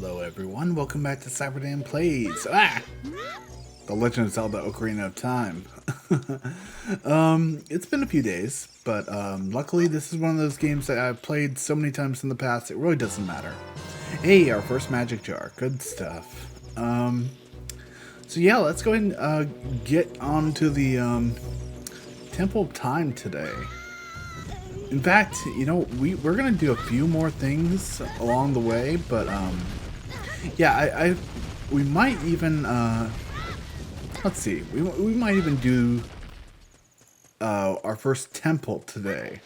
Hello everyone, welcome back to CyberDan Plays. The Legend of Zelda Ocarina of Time. It's been a few days, but luckily this is one of those games that I've played so many times in the past, it really doesn't matter. Hey, our first magic jar, good stuff. So yeah, let's go ahead and get on to the Temple of Time today. In fact, you know, we're gonna do a few more things along the way, but yeah, we might even let's see, we might even do our first temple today.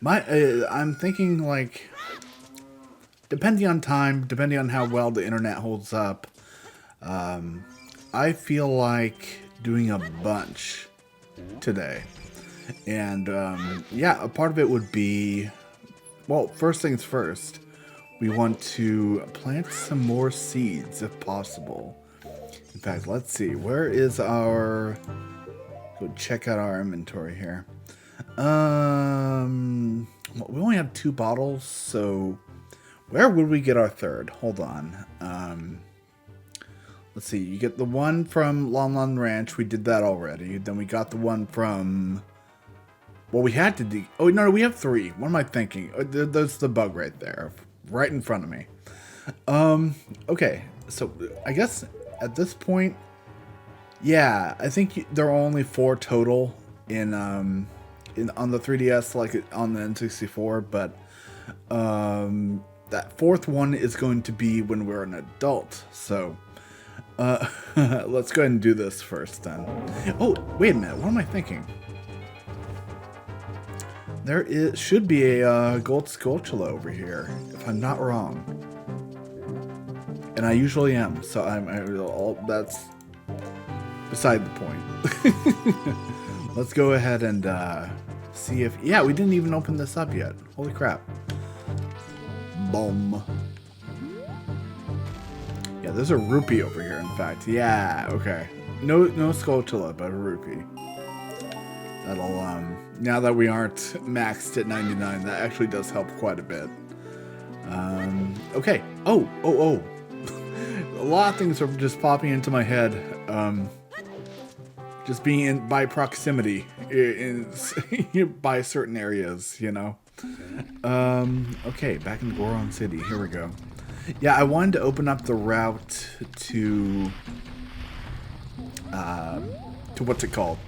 I'm thinking, like, depending on time, depending on how well the internet holds up, I feel like doing a bunch today. And yeah, a part of it would be, well, first things first, we want to plant some more seeds if possible. In fact, let's see, where is our, go check out our inventory here. Well, we only have 2 bottles, so where would we get our third? Hold on. Let's see, you get the one from Lon Lon Ranch, we did that already. Then we got the one from, well, we had to do... Oh, no, we have 3. What am I thinking? There's the bug right there. Right in front of me. Okay. So, I guess at this point... Yeah, I think there are only 4 total on the 3DS, like on the N64. But that 4th one is going to be when we're an adult. So, let's go ahead and do this first then. Oh, wait a minute. What am I thinking? There should be a gold Skulltula over here, if I'm not wrong. And I usually am, so that's beside the point. Let's go ahead and see if... Yeah, we didn't even open this up yet. Holy crap. Boom. Yeah, there's a rupee over here, in fact. Yeah, okay. No Skulltula, but a rupee. That'll, now that we aren't maxed at 99, that actually does help quite a bit. Okay. Oh. A lot of things are just popping into my head. Just being by proximity by certain areas, you know. Okay, back in Goron City. Here we go. Yeah, I wanted to open up the route to what's it called?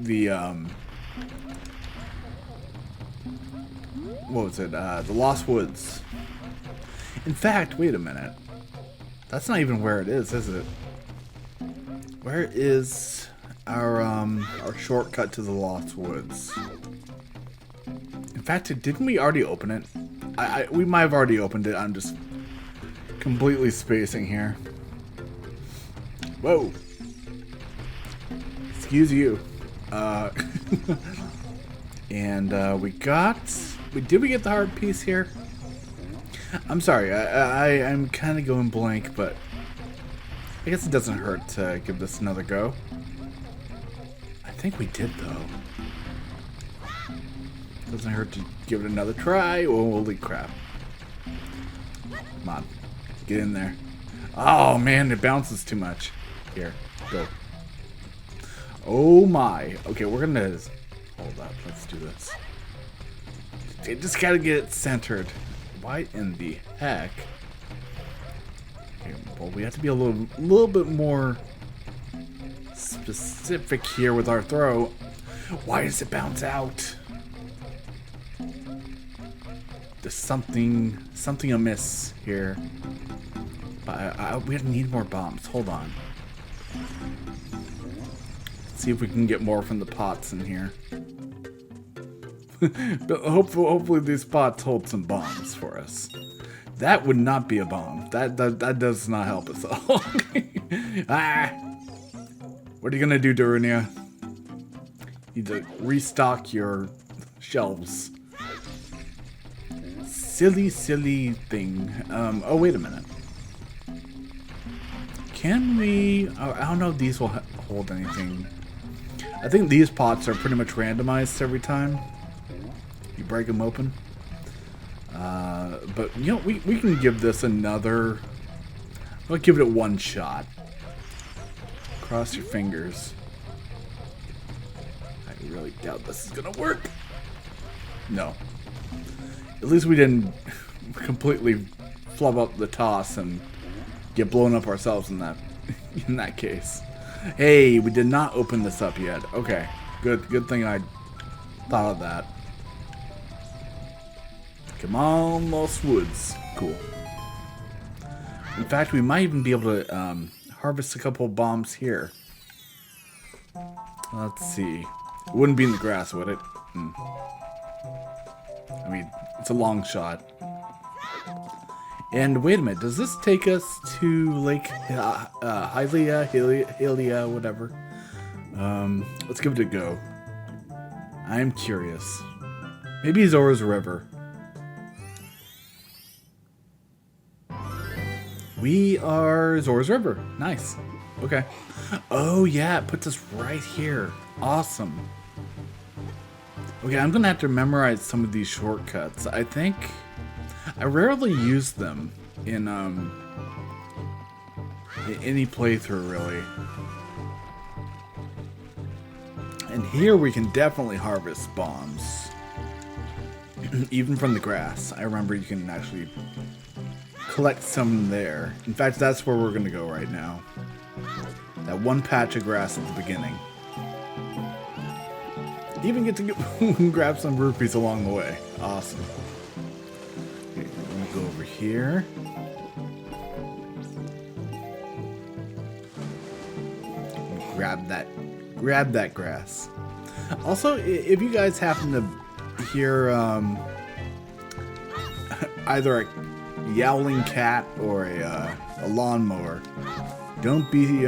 The what was it? The Lost Woods. In fact, wait a minute. That's not even where it is it? Where is our shortcut to the Lost Woods? In fact, didn't we already open it? We might have already opened it. I'm just completely spacing here. Whoa. Excuse you. And did we get the heart piece here? I'm sorry, I'm kind of going blank, but I guess it doesn't hurt to give this another go. I think we did, though. Doesn't hurt to give it another try. Oh, holy crap. Come on, get in there. Oh man, it bounces too much. Here, go. Oh my. Okay, we're gonna... Hold up, let's do this. I just gotta get it centered. Why in the heck? Okay, well, we have to be a little bit more specific here with our throw. Why does it bounce out? There's something amiss here. But we need more bombs. Hold on. See if we can get more from the pots in here. But hopefully these pots hold some bombs for us. That would not be a bomb. That does not help us at all. Ah! What are you gonna do, Darunia? You need to restock your shelves. Silly thing. Oh, wait a minute. Can we... I don't know if these will hold anything. I think these pots are pretty much randomized every time you break them open. But but you know, we can give this another. I'll give it one shot. Cross your fingers. I really doubt this is gonna work. No. At least we didn't completely flub up the toss and get blown up ourselves in that case. Hey, we did not open this up yet. Okay, good thing I thought of that. Come on, Lost Woods. Cool. In fact, we might even be able to harvest a couple of bombs here. Let's see. It wouldn't be in the grass, would it? I mean, it's a long shot. And wait a minute, does this take us to Lake Hylia, whatever? Let's give it a go. I'm curious. Maybe Zora's River. We are Zora's River. Nice. Okay. Oh yeah, it puts us right here. Awesome. Okay, I'm gonna have to memorize some of these shortcuts. I think I rarely use them in any playthrough, really. And here we can definitely harvest bombs, even from the grass. I remember you can actually collect some there. In fact, that's where we're gonna go right now. That one patch of grass at the beginning. Even get to grab some rupees along the way. Awesome. Okay, I'm gonna go over here. Grab that grass. Also, if you guys happen to hear either a yowling cat or a lawnmower, don't be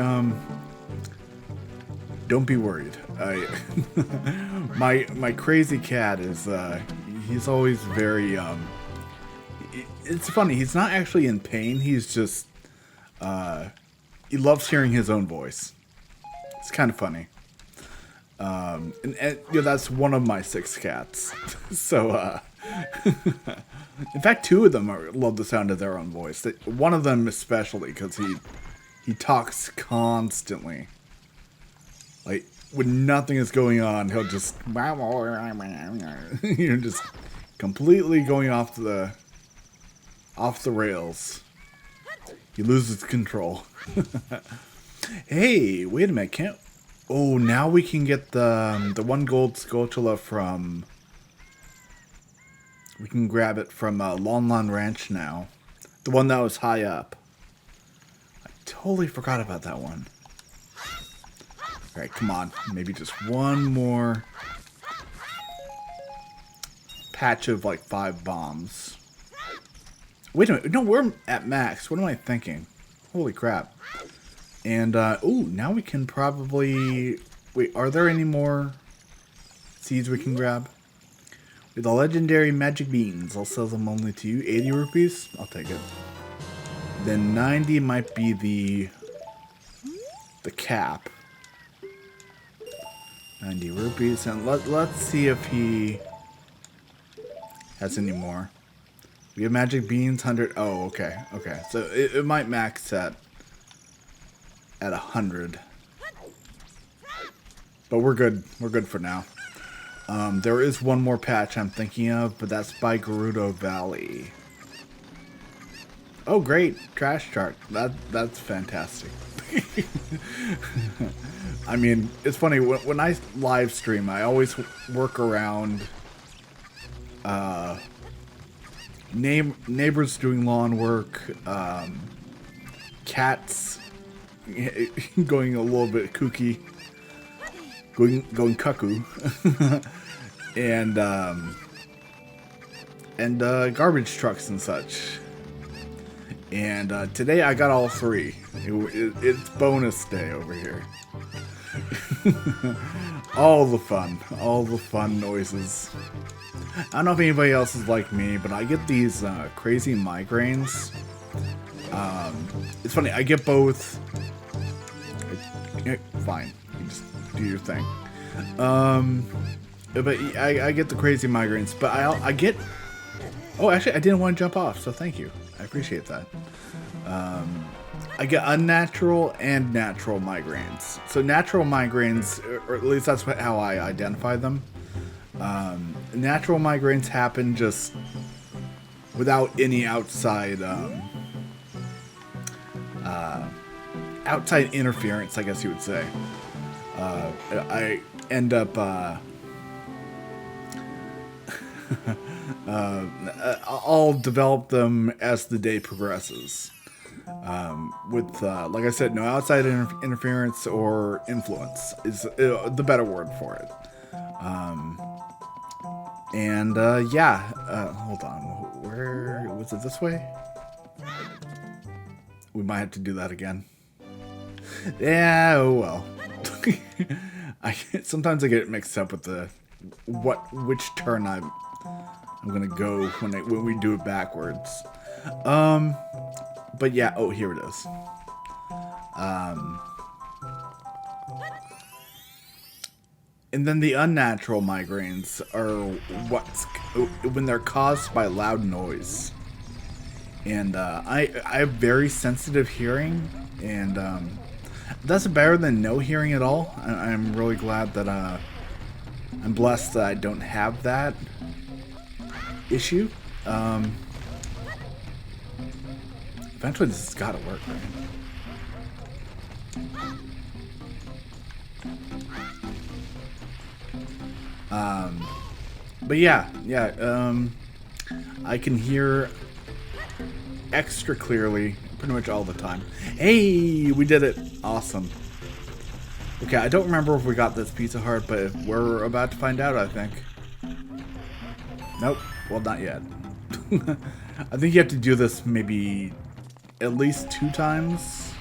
worried. My crazy cat is he's always very it's funny, he's not actually in pain, he's just he loves hearing his own voice. It's kind of funny. And you know, that's one of my 6 cats. So in fact, 2 of them love the sound of their own voice. One of them especially, because he talks constantly. Like, when nothing is going on, he'll just you're just completely going off the rails. He loses control. Hey, wait a minute! Oh, now we can get the 1 gold Skulltula from. We can grab it from Lon Lon Ranch now, the one that was high up. I totally forgot about that one. Alright, come on. Maybe just one more patch of like 5 bombs. Wait a minute. No, we're at max. What am I thinking? Holy crap. And, ooh, now we can probably... Wait, are there any more seeds we can grab? With the legendary magic beans, I'll sell them only to you. 80 rupees? I'll take it. Then 90 might be the cap. 90 rupees, and let's see if he has any more. We have magic beans, 100. Oh, okay. So it might max at 100. But we're good. We're good for now. There is one more patch I'm thinking of, but that's by Gerudo Valley. Oh, great. Trash chart. That's fantastic. I mean, it's funny, when I live stream, I always work around neighbors doing lawn work, cats going a little bit kooky, going cuckoo, and garbage trucks and such. And today I got all 3. It's bonus day over here. all the fun noises. I don't know if anybody else is like me, but I get these crazy migraines. It's funny, I get both. Fine, you just do your thing. But I get the crazy migraines, but I get Oh, actually, I didn't want to jump off, so thank you. I appreciate that. I get unnatural and natural migraines. So natural migraines, or at least that's how I identify them. Natural migraines happen just without any outside outside interference, I guess you would say. I end up I'll develop them as the day progresses. With, like I said, no outside interference or influence is the better word for it. Yeah, hold on. Where was it? This way? We might have to do that again. Yeah, oh well. Sometimes I get it mixed up with which turn I'm gonna go when we do it backwards. But yeah, oh, here it is. And then the unnatural migraines are when they're caused by loud noise. And I have very sensitive hearing, and that's better than no hearing at all. I'm really glad that I'm blessed that I don't have that issue. Eventually this has got to work, right? But yeah, I can hear extra clearly pretty much all the time. Hey, we did it. Awesome. Okay, I don't remember if we got this Pizza Hut, but we're about to find out, I think. Nope. Well, not yet. I think you have to do this maybe at least 2 times,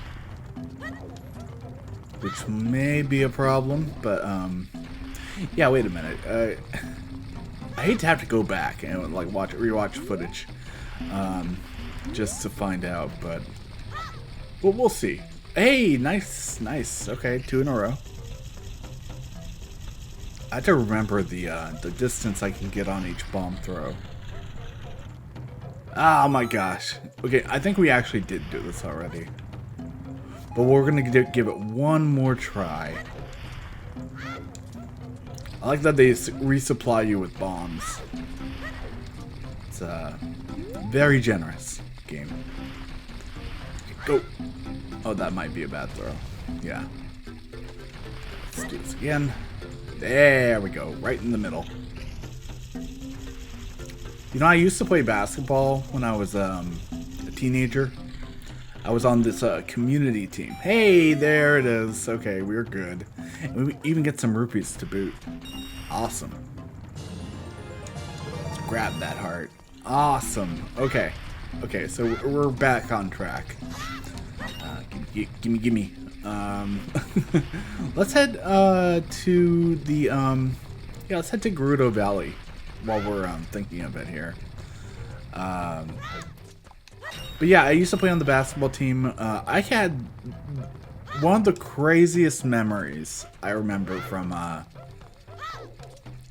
which may be a problem, but yeah, wait a minute. I hate to have to go back and like rewatch footage just to find out, but well, we'll see. Hey, nice. Okay, 2 in a row. I have to remember the distance I can get on each bomb throw. Oh my gosh. Okay, I think we actually did do this already, but we're gonna give it one more try. I like that they resupply you with bombs. It's very generous game. Go. Oh, that might be a bad throw. Yeah. Let's do this again. There we go. Right in the middle. You know, I used to play basketball when I was a teenager. I was on this community team. Hey, there it is. Okay, we're good. And we even get some rupees to boot. Awesome. Let's grab that heart. Awesome. Okay. Okay, so we're back on track. Gimme. Let's head to the yeah, let's head to Gerudo Valley while we're thinking of it here. But yeah, I used to play on the basketball team. I had one of the craziest memories I remember from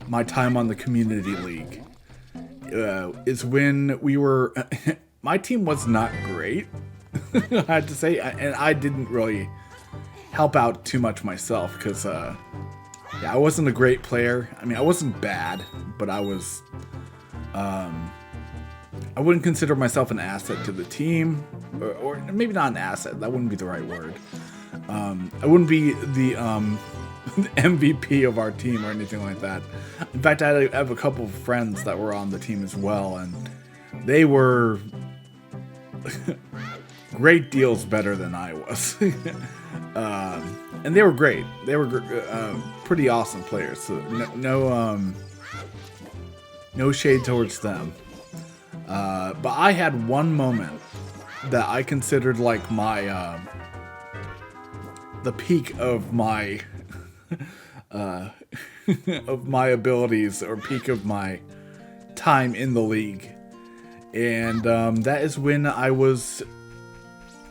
my time on the community league. Is when we were my team was not great. I had to say, and I didn't really help out too much myself because yeah, I wasn't a great player. I mean, I wasn't bad, but I was I wouldn't consider myself an asset to the team, or maybe not an asset. That wouldn't be the right word. I wouldn't be the MVP of our team or anything like that. In fact, I have a couple of friends that were on the team as well, and they were great deals better than I was. And they were great. They were pretty awesome players. So no shade towards them. But I had one moment that I considered like my the peak of my of my abilities, or peak of my time in the league, and that is when I was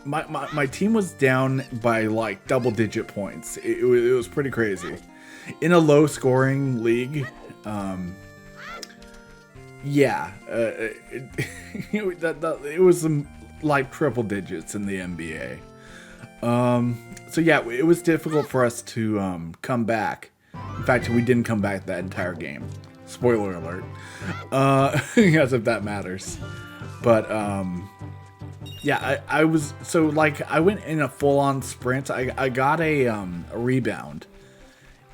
my team was down by like double-digit points. It was pretty crazy in a low-scoring league. Yeah, it was some like triple digits in the NBA. So yeah, it was difficult for us to come back. In fact, we didn't come back that entire game. Spoiler alert. As if that matters. But yeah, I was so like I went in a full-on sprint. I got a rebound,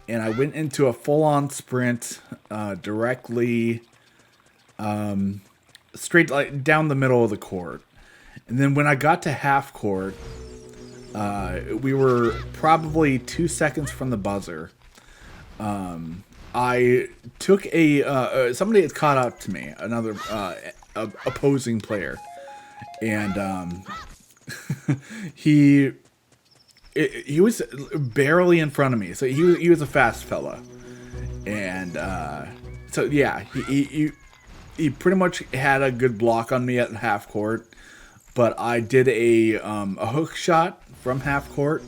and I went into a full-on sprint directly straight like down the middle of the court. And then when I got to half court, we were probably 2 seconds from the buzzer. I took a somebody had caught up to me, another opposing player, and he was barely in front of me, so he was a fast fella, and so yeah, he pretty much had a good block on me at half court, but I did a hook shot from half court.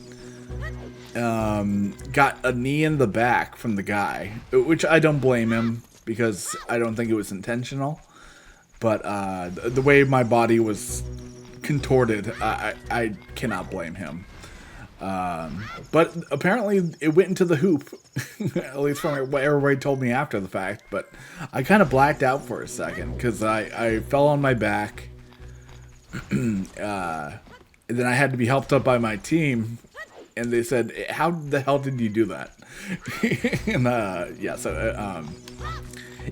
Got a knee in the back from the guy, which I don't blame him because I don't think it was intentional. But the way my body was contorted, I cannot blame him. But apparently it went into the hoop, at least from what everybody told me after the fact. But I kind of blacked out for a second because I fell on my back. And then I had to be helped up by my team. And they said, "How the hell did you do that?" And yeah, so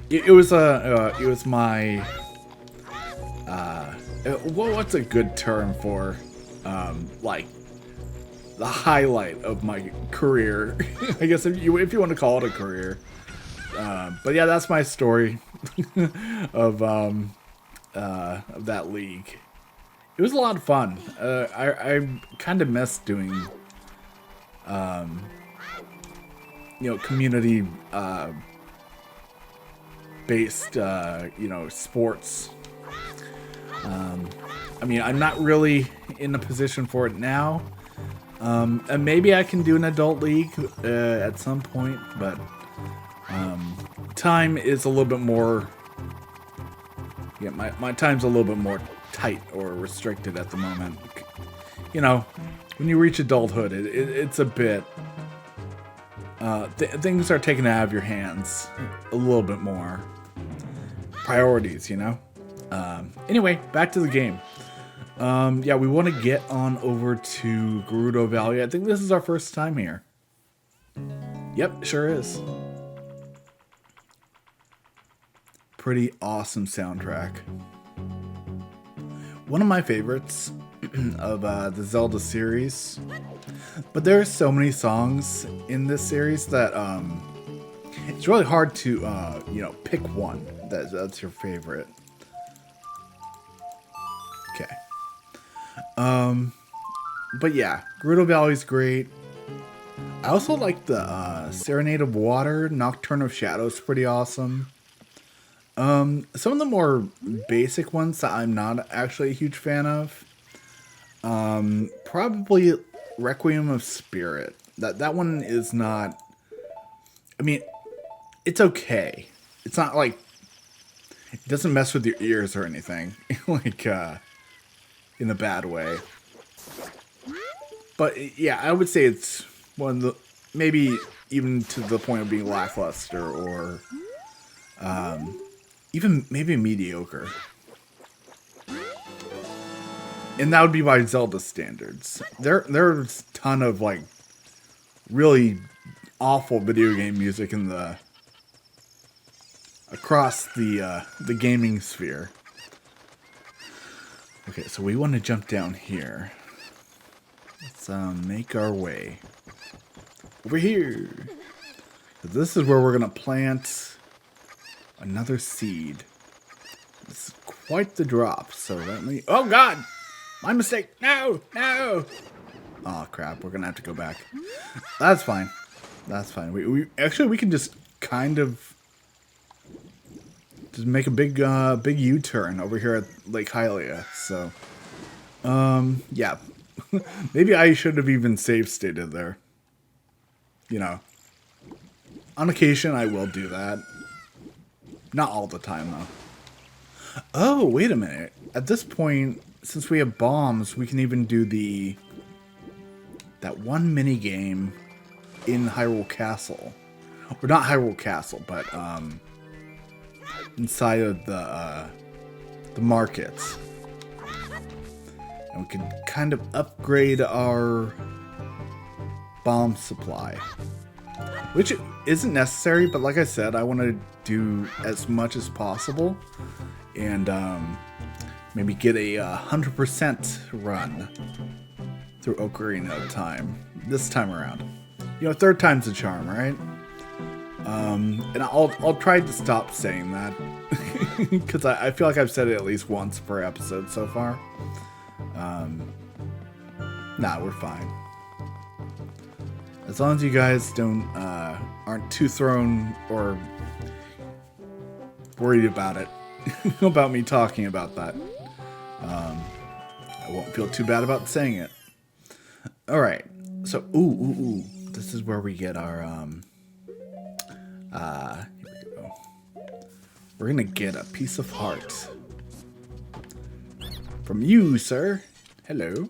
it was my what's a good term for like the highlight of my career? I guess if you want to call it a career. But yeah, that's my story of that league. It was a lot of fun. I kind of missed doing. Community based, sports. I mean, I'm not really in a position for it now. And maybe I can do an adult league at some point, but time is a little bit more. Yeah, my time's a little bit more tight or restricted at the moment. When you reach adulthood, it's a bit. Things are taken out of your hands a little bit more. Priorities, Anyway, back to the game. Yeah, we want to get on over to Gerudo Valley. I think this is our first time here. Yep, sure is. Pretty awesome soundtrack. One of my favorites of the Zelda series. But there are so many songs in this series that it's really hard to pick one that's your favorite. Okay. But yeah, Gerudo Valley's great. I also like the Serenade of Water, Nocturne of Shadows, pretty awesome. Some of the more basic ones that I'm not actually a huge fan of. Probably Requiem of Spirit. That one is not. I mean, it's okay. It's not like it doesn't mess with your ears or anything, like in a bad way. But yeah, I would say it's one of the maybe even to the point of being lackluster or even maybe mediocre. And that would be by Zelda standards. There's a ton of like really awful video game music in across the gaming sphere. Okay, so we want to jump down here. Let's make our way over here. This is where we're gonna plant another seed. It's quite the drop. So let me. Oh God! My mistake. No, no. Oh crap! We're gonna have to go back. That's fine. That's fine. We can just kind of just make a big U-turn over here at Lake Hylia. So, yeah. Maybe I should have even save stated there. On occasion I will do that. Not all the time though. Oh, wait a minute. At this point, since we have bombs, we can even do that one mini game in Hyrule Castle. Or not Hyrule Castle, but inside of the markets. And we can kind of upgrade our bomb supply. Which isn't necessary, but like I said, I want to do as much as possible. And maybe get a 100% run through Ocarina of Time this time around. You know, third time's a charm, right? And I'll try to stop saying that because I feel like I've said it at least once per episode so far. Nah, we're fine. As long as you guys aren't too thrown or worried about it, about me talking about that. I won't feel too bad about saying it. All right. So, ooh. This is where we get our, here we go. We're gonna get a piece of heart. From you, sir. Hello.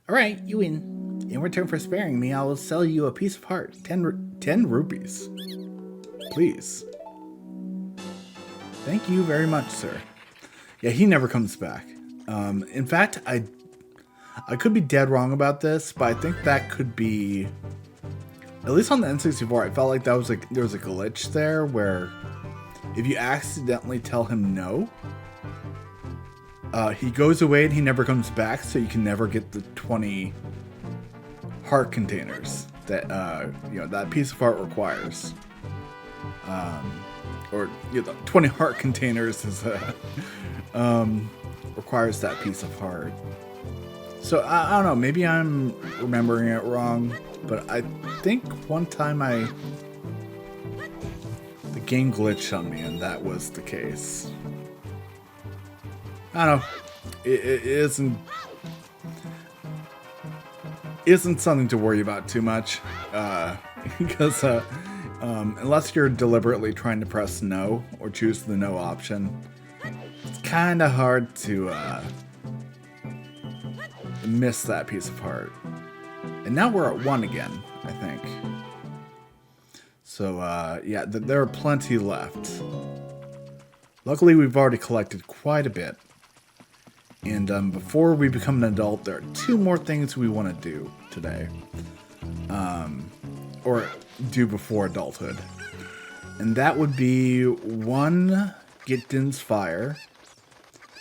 All right, you win. In return for sparing me, I will sell you a piece of heart. 10 rupees. Please. Thank you very much, sir. Yeah, he never comes back. In fact, I could be dead wrong about this, but I think that could be, at least on the N64, I felt like there was a glitch there where if you accidentally tell him no, he goes away and he never comes back, so you can never get the 20 heart containers that that piece of heart requires. Or 20 heart containers is requires that piece of heart. So I don't know, maybe I'm remembering it wrong, but I think one time the game glitched on me and that was the case. I don't know. It isn't something to worry about too much, because unless you're deliberately trying to press no or choose the no option, it's kind of hard to miss that piece of heart. And now we're at 1 again, I think. So yeah, there are plenty left. Luckily, we've already collected quite a bit. And before we become an adult, there are 2 more things we want to do today. Or do before adulthood. And that would be 1, get Din's Fire,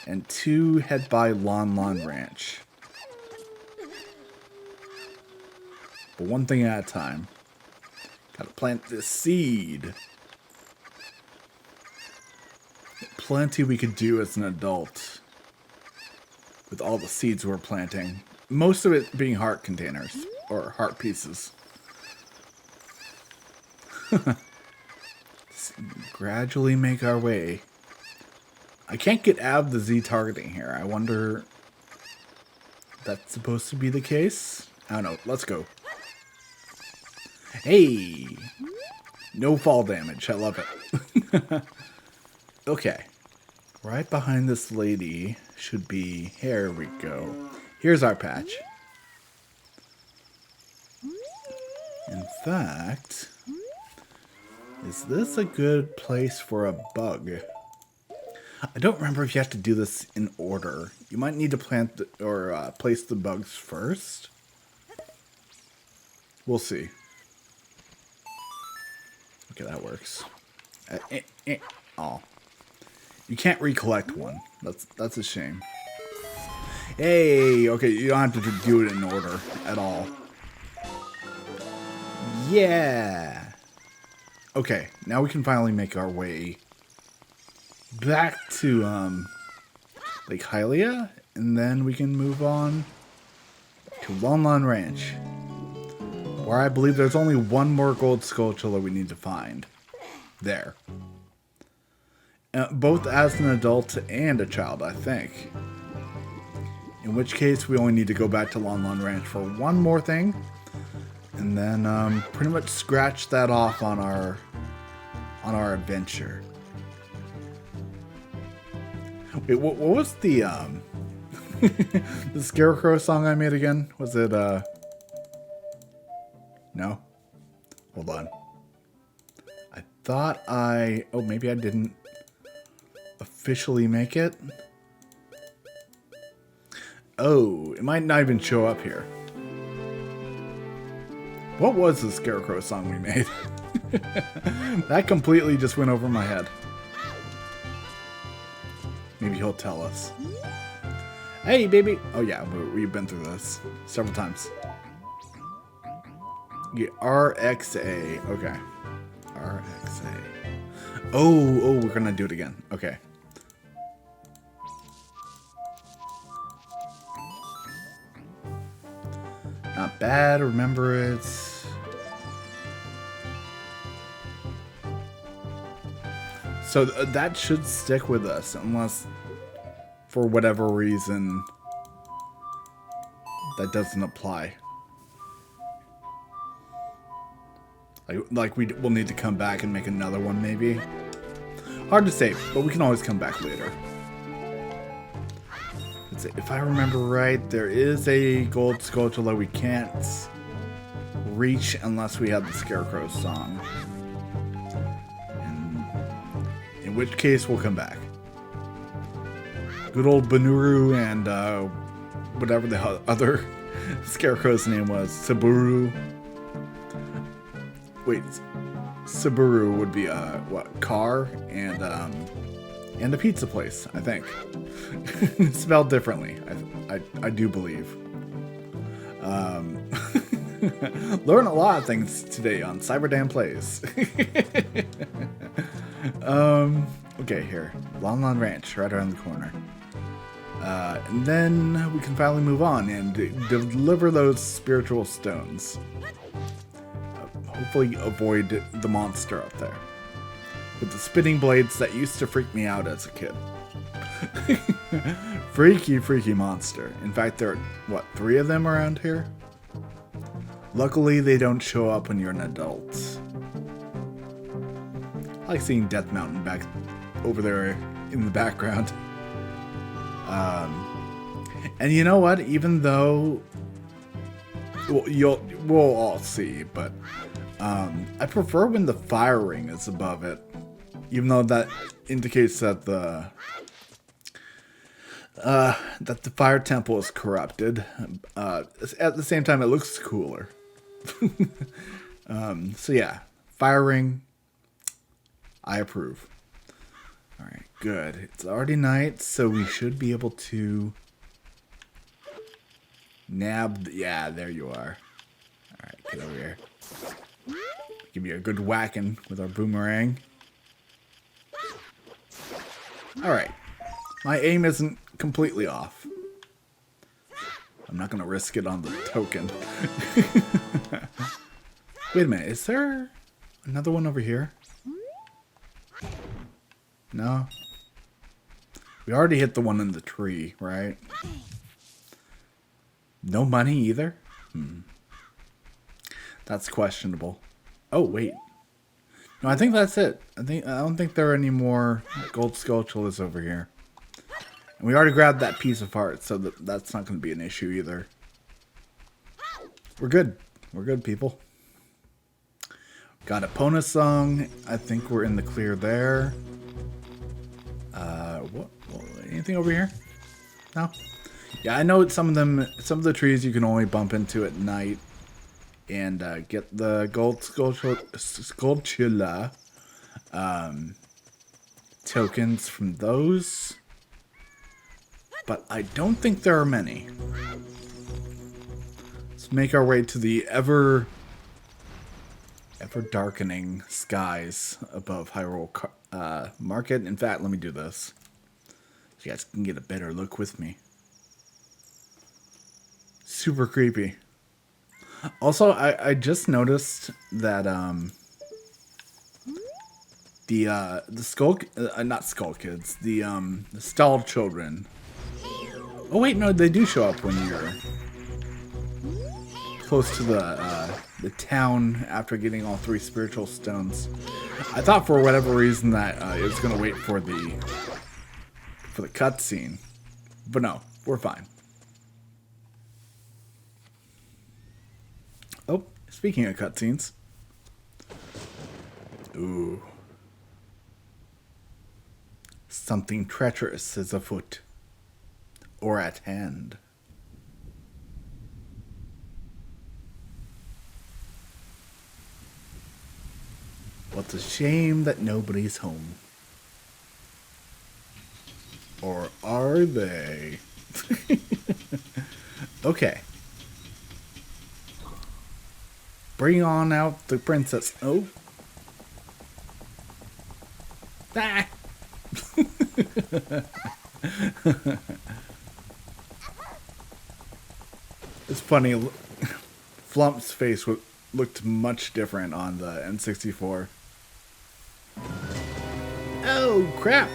and 2, head by Lon Lon Ranch. But one thing at a time. Gotta plant this seed. Plenty we could do as an adult with all the seeds we're planting. Most of it being heart containers, or heart pieces. Gradually make our way. I can't get out of the Z targeting here. I wonder if that's supposed to be the case? I don't know. Let's go. Hey! No fall damage. I love it. Okay. Right behind this lady should be... Here we go. Here's our patch. In fact... Is this a good place for a bug? I don't remember if you have to do this in order. You might need to plant or place the bugs first. We'll see. Okay, that works. Oh, you can't recollect one. That's a shame. Hey, okay, you don't have to do it in order at all. Yeah. Okay, now we can finally make our way back to Lake Hylia, and then we can move on to Lon Lon Ranch, where I believe there's only 1 more gold skulltula we need to find. There. Both as an adult and a child, I think. In which case, we only need to go back to Lon Lon Ranch for 1 more thing, and then pretty much scratch that off on our adventure. Wait, what was the the Scarecrow song I made again? Was it no? Hold on. I thought oh, maybe I didn't officially make it. Oh, it might not even show up here. What was the Scarecrow song we made? That completely just went over my head. Maybe he'll tell us. Hey, baby. Oh, yeah, we've been through this several times. Yeah, RXA. Okay. RXA. Oh, we're going to do it again. Okay. Not bad. Remember it. So that should stick with us, unless for whatever reason that doesn't apply. Like we'll need to come back and make another one, maybe. Hard to say, but we can always come back later. If I remember right, there is a gold sculpture that we can't reach unless we have the Scarecrow song. In which case, we'll come back. Good old Banuru and whatever the other Scarecrow's name was, Saburu. Wait, Saburu would be what? Car and a pizza place, I think. It's spelled differently, I do believe. Learn a lot of things today on CyberDan Plays. Okay, here. Lon Lon Ranch, right around the corner. And then we can finally move on and deliver those spiritual stones. Hopefully avoid the monster up there. With the spinning blades that used to freak me out as a kid. Freaky monster. In fact, there are, what, 3 of them around here? Luckily, they don't show up when you're an adult. I like seeing Death Mountain back over there in the background. And you know what? Even though... Well, we'll all see, but... I prefer when the fire ring is above it. Even though that indicates that the fire temple is corrupted. At the same time, it looks cooler. So yeah, fire ring. I approve. All right, good. It's already night, so we should be able to nab. Yeah, there you are. All right, get over here. Give you a good whacking with our boomerang. Alright. My aim isn't completely off. I'm not going to risk it on the token. Wait a minute. Is there another one over here? No? We already hit the one in the tree, right? No money either? That's questionable. Oh, wait. No, I think that's it. I don't think there are any more gold sculptures over here. And we already grabbed that piece of heart, so that's not going to be an issue either. We're good. We're good, people. Got a Pona song. I think we're in the clear there. What? Anything over here? No? Yeah, I know some of the trees you can only bump into at night. And get the gold sculpture tokens from those. But I don't think there are many. Let's make our way to the ever darkening skies above Hyrule Market. In fact, let me do this. So you guys can get a better look with me. Super creepy. Also, I just noticed that the skull not skull kids, the stalled children. Oh wait, no, they do show up when you're close to the town after getting all 3 spiritual stones. I thought for whatever reason that it was gonna wait for for the cutscene. But no, we're fine. Oh, speaking of cutscenes. Ooh. Something treacherous is afoot. Or at hand. What's a shame that nobody's home. Or are they? Okay. Bring on out the princess. Oh. Ah. It's funny. Flump's face looked much different on the N64. Oh, crap.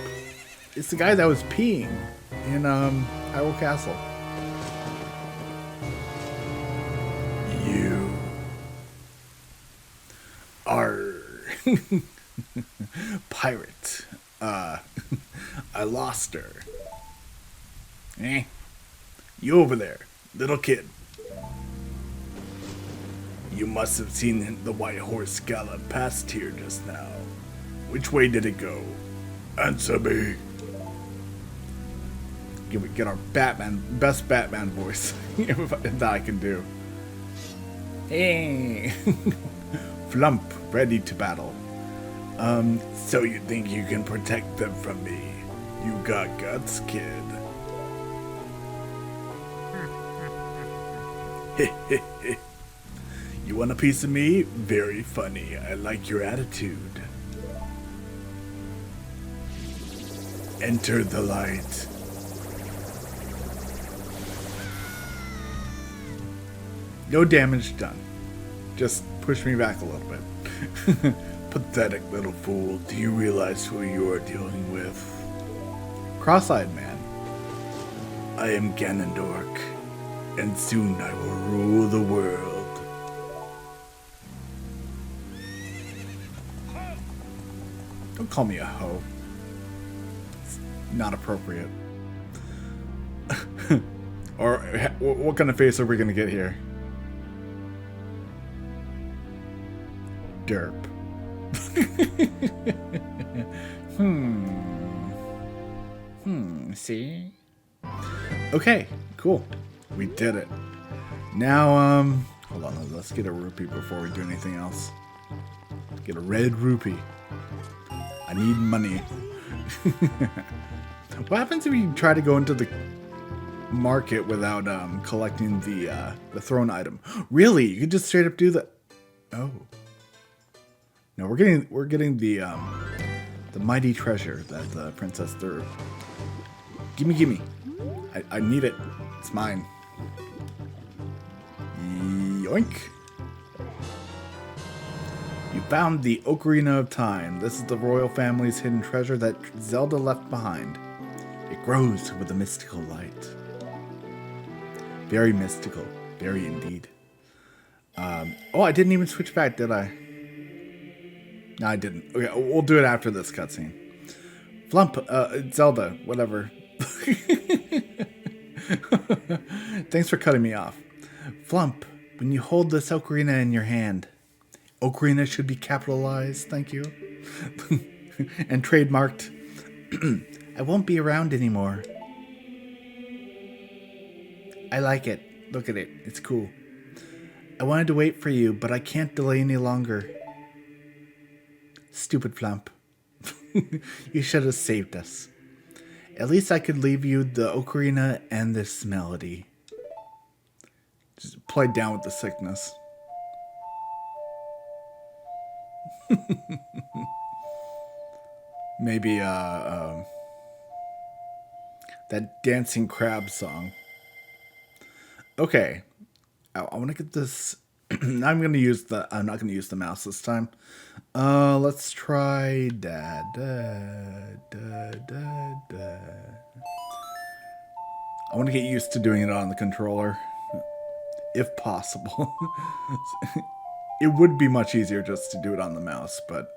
It's the guy that was peeing in Hyrule Castle. You are pirate. I lost her. You over there, little kid. You must have seen the white horse gallop past here just now. Which way did it go? Answer me. Get our best Batman voice that I can do. Hey, Flump, ready to battle. So you think you can protect them from me? You got guts, kid. You want a piece of me? Very funny. I like your attitude. Enter the light. No damage done. Just push me back a little bit. Pathetic little fool. Do you realize who you are dealing with? Cross-eyed man. I am Ganondorf, and soon I will rule the world. Don't call me a hoe. It's not appropriate. Or what kind of face are we gonna get here? Derp. See? Okay, cool. We did it. Now, hold on, let's get a rupee before we do anything else. Get a red rupee. I need money. What happens if you try to go into the market without collecting the throne item? Really? You could just straight up do that? Oh. No, we're getting the mighty treasure that the princess threw. Gimme. I need it. It's mine. Yoink. You found the Ocarina of Time. This is the royal family's hidden treasure that Zelda left behind. It grows with a mystical light. Very mystical. Very indeed. Oh, I didn't even switch back, did I? No, I didn't. Okay, we'll do it after this cutscene. Flump, Zelda, whatever. Thanks for cutting me off. Flump, when you hold this ocarina in your hand, ocarina should be capitalized, thank you. And trademarked. I won't be around anymore. I like it. Look at it. It's cool. I wanted to wait for you, but I can't delay any longer. Stupid Flump. You should have saved us. At least I could leave you the ocarina and this melody. Just play down with the sickness. Maybe that dancing crab song. Okay. I want to get this. I'm not going to use the mouse this time. Let's try da da da da da. I want to get used to doing it on the controller, if possible. It would be much easier just to do it on the mouse, but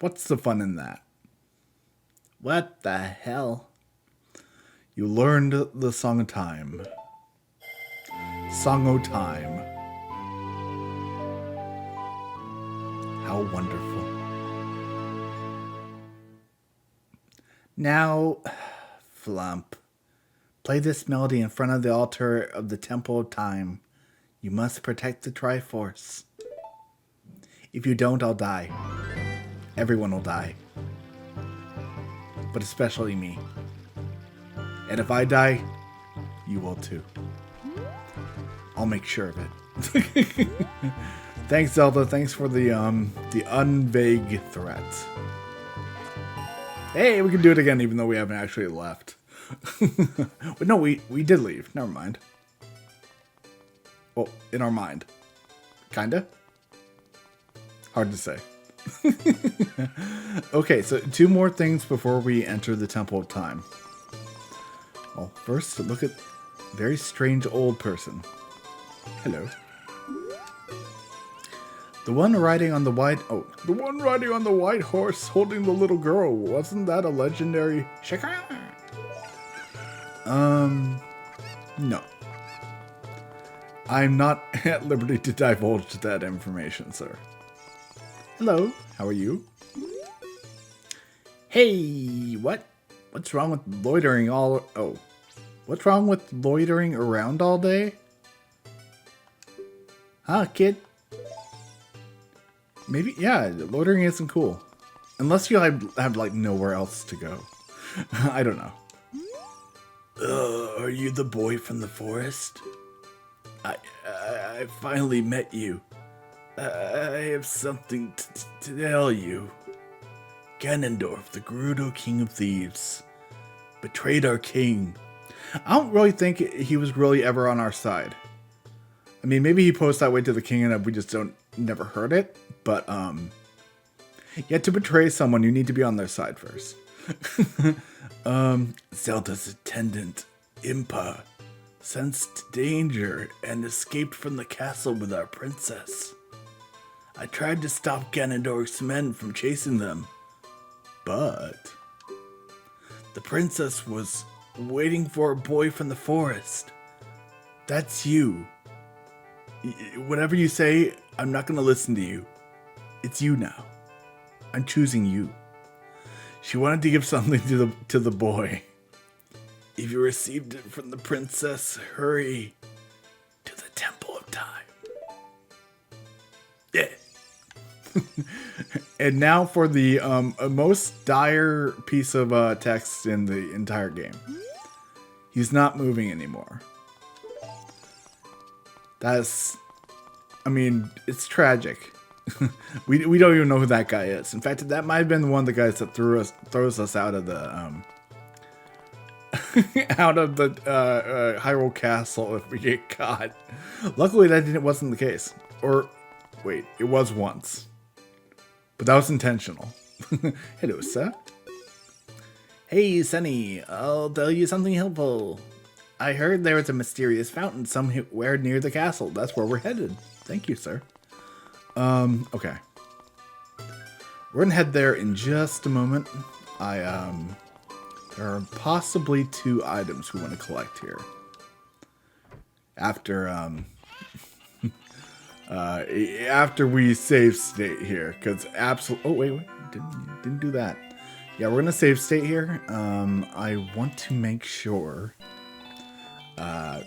what's the fun in that? What the hell? You learned the Song of Time. Song o' Time. How wonderful. Now, Flump, play this melody in front of the altar of the Temple of Time. You must protect the Triforce. If you don't, I'll die. Everyone will die. But especially me. And if I die, you will too. I'll make sure of it. Thanks, Zelda. Thanks for the unvague threat. Hey, we can do it again even though we haven't actually left. But no, we did leave. Never mind. Well, in our mind. Kinda? Hard to say. Okay, so 2 more things before we enter the Temple of Time. Well, first, look at very strange old person. Hello. The one riding on the white horse holding the little girl. Wasn't that a legendary Shakra? No. I'm not at liberty to divulge that information, sir. Hello, how are you? Hey, what's wrong with loitering what's wrong with loitering around all day? Huh, kid? Maybe, yeah, loitering isn't cool. Unless you have like nowhere else to go. I don't know. Are you the boy from the forest? I finally met you. I have something to tell you. Ganondorf, the Gerudo King of Thieves, betrayed our king. I don't really think he was really ever on our side. I mean, maybe he posed that way to the king and we just never heard it. But, yeah, to betray someone, you need to be on their side first. Zelda's attendant, Impa, sensed danger and escaped from the castle with our princess. I tried to stop Ganondorf's men from chasing them, but the princess was waiting for a boy from the forest. That's you. Whatever you say, I'm not going to listen to you. It's you now. I'm choosing you. She wanted to give something to the boy. If you received it from the princess, hurry to the Temple of Time. Yeah. And now for the most dire piece of text in the entire game. He's not moving anymore. I mean, it's tragic. we don't even know who that guy is. In fact, that might have been one of the guys that throws us out of the Hyrule Castle if we get caught. Luckily, that wasn't the case. Or wait, it was once, but that was intentional. Hello, sir. Hey, Sunny. I'll tell you something helpful. I heard there was a mysterious fountain somewhere near the castle. That's where we're headed. Thank you, sir. Okay. We're gonna head there in just a moment. There are possibly 2 items we want to collect here. After, after we save state here, because oh, wait, didn't do that. Yeah, we're gonna save state here. I want to make sure. Huh?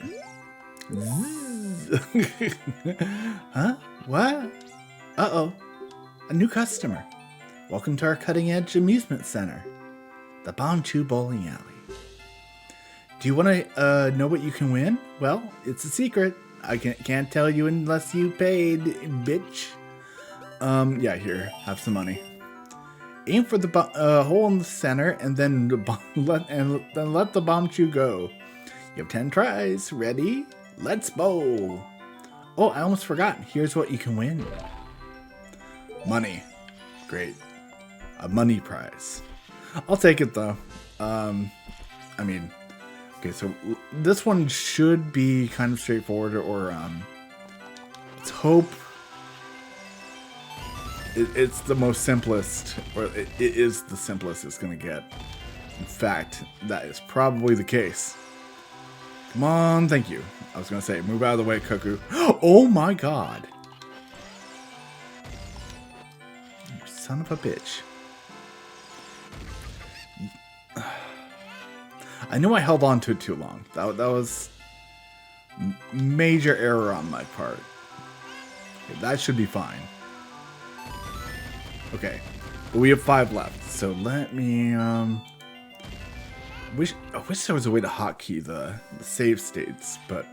What? Uh-oh. A new customer. Welcome to our cutting-edge amusement center, the Bombchu Bowling Alley. Do you want to know what you can win? Well, it's a secret. I can't tell you unless you paid, bitch. Yeah, here, have some money. Aim for the hole in the center, and then let the Bombchu go. You have 10 tries. Ready? Let's bowl. Oh, I almost forgot. Here's what you can win. Money. Great. A money prize. I'll take it, though. I mean, okay, so this one should be kind of straightforward, or, let's hope it's the most simplest, or it is the simplest it's going to get. In fact, that is probably the case. Come on, thank you. I was going to say, move out of the way, Cuckoo. Oh my god. You son of a bitch. I knew I held on to it too long. That was major error on my part. Okay, that should be fine. Okay, but we have 5 left. So let me I wish there was a way to hotkey the save states, but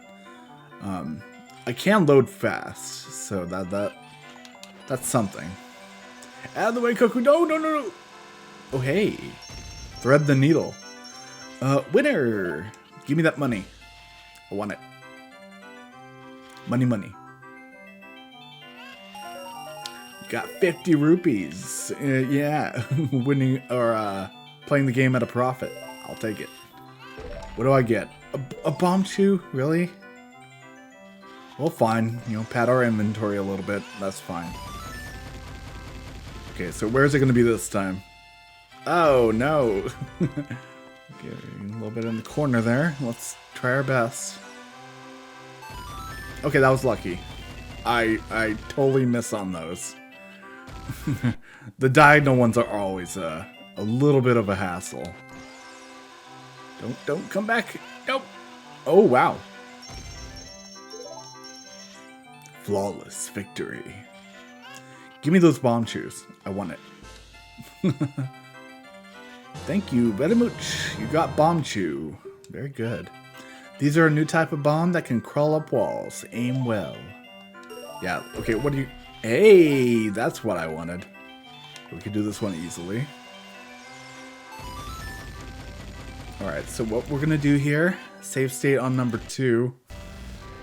I can load fast, so that's something. Out of the way, Cuckoo! No! Oh hey, thread the needle. Winner! Give me that money. I want it. Money. Got 50 rupees. Yeah, winning or playing the game at a profit. I'll take it. What do I get? A bomb chew? Really? Well, fine. You know, pad our inventory a little bit. That's fine. Okay, so where's it going to be this time? Oh, no. Okay, a little bit in the corner there. Let's try our best. Okay, that was lucky. I totally miss on those. The diagonal ones are always a little bit of a hassle. Don't come back. Nope. Oh, wow. Flawless victory. Give me those bomb chews. I want it. Thank you very much. You got bomb chew. Very good. These are a new type of bomb that can crawl up walls. Aim well. Yeah, okay, what do you... Hey, that's what I wanted. We could do this one easily. Alright, so what we're going to do here, save state on number 2.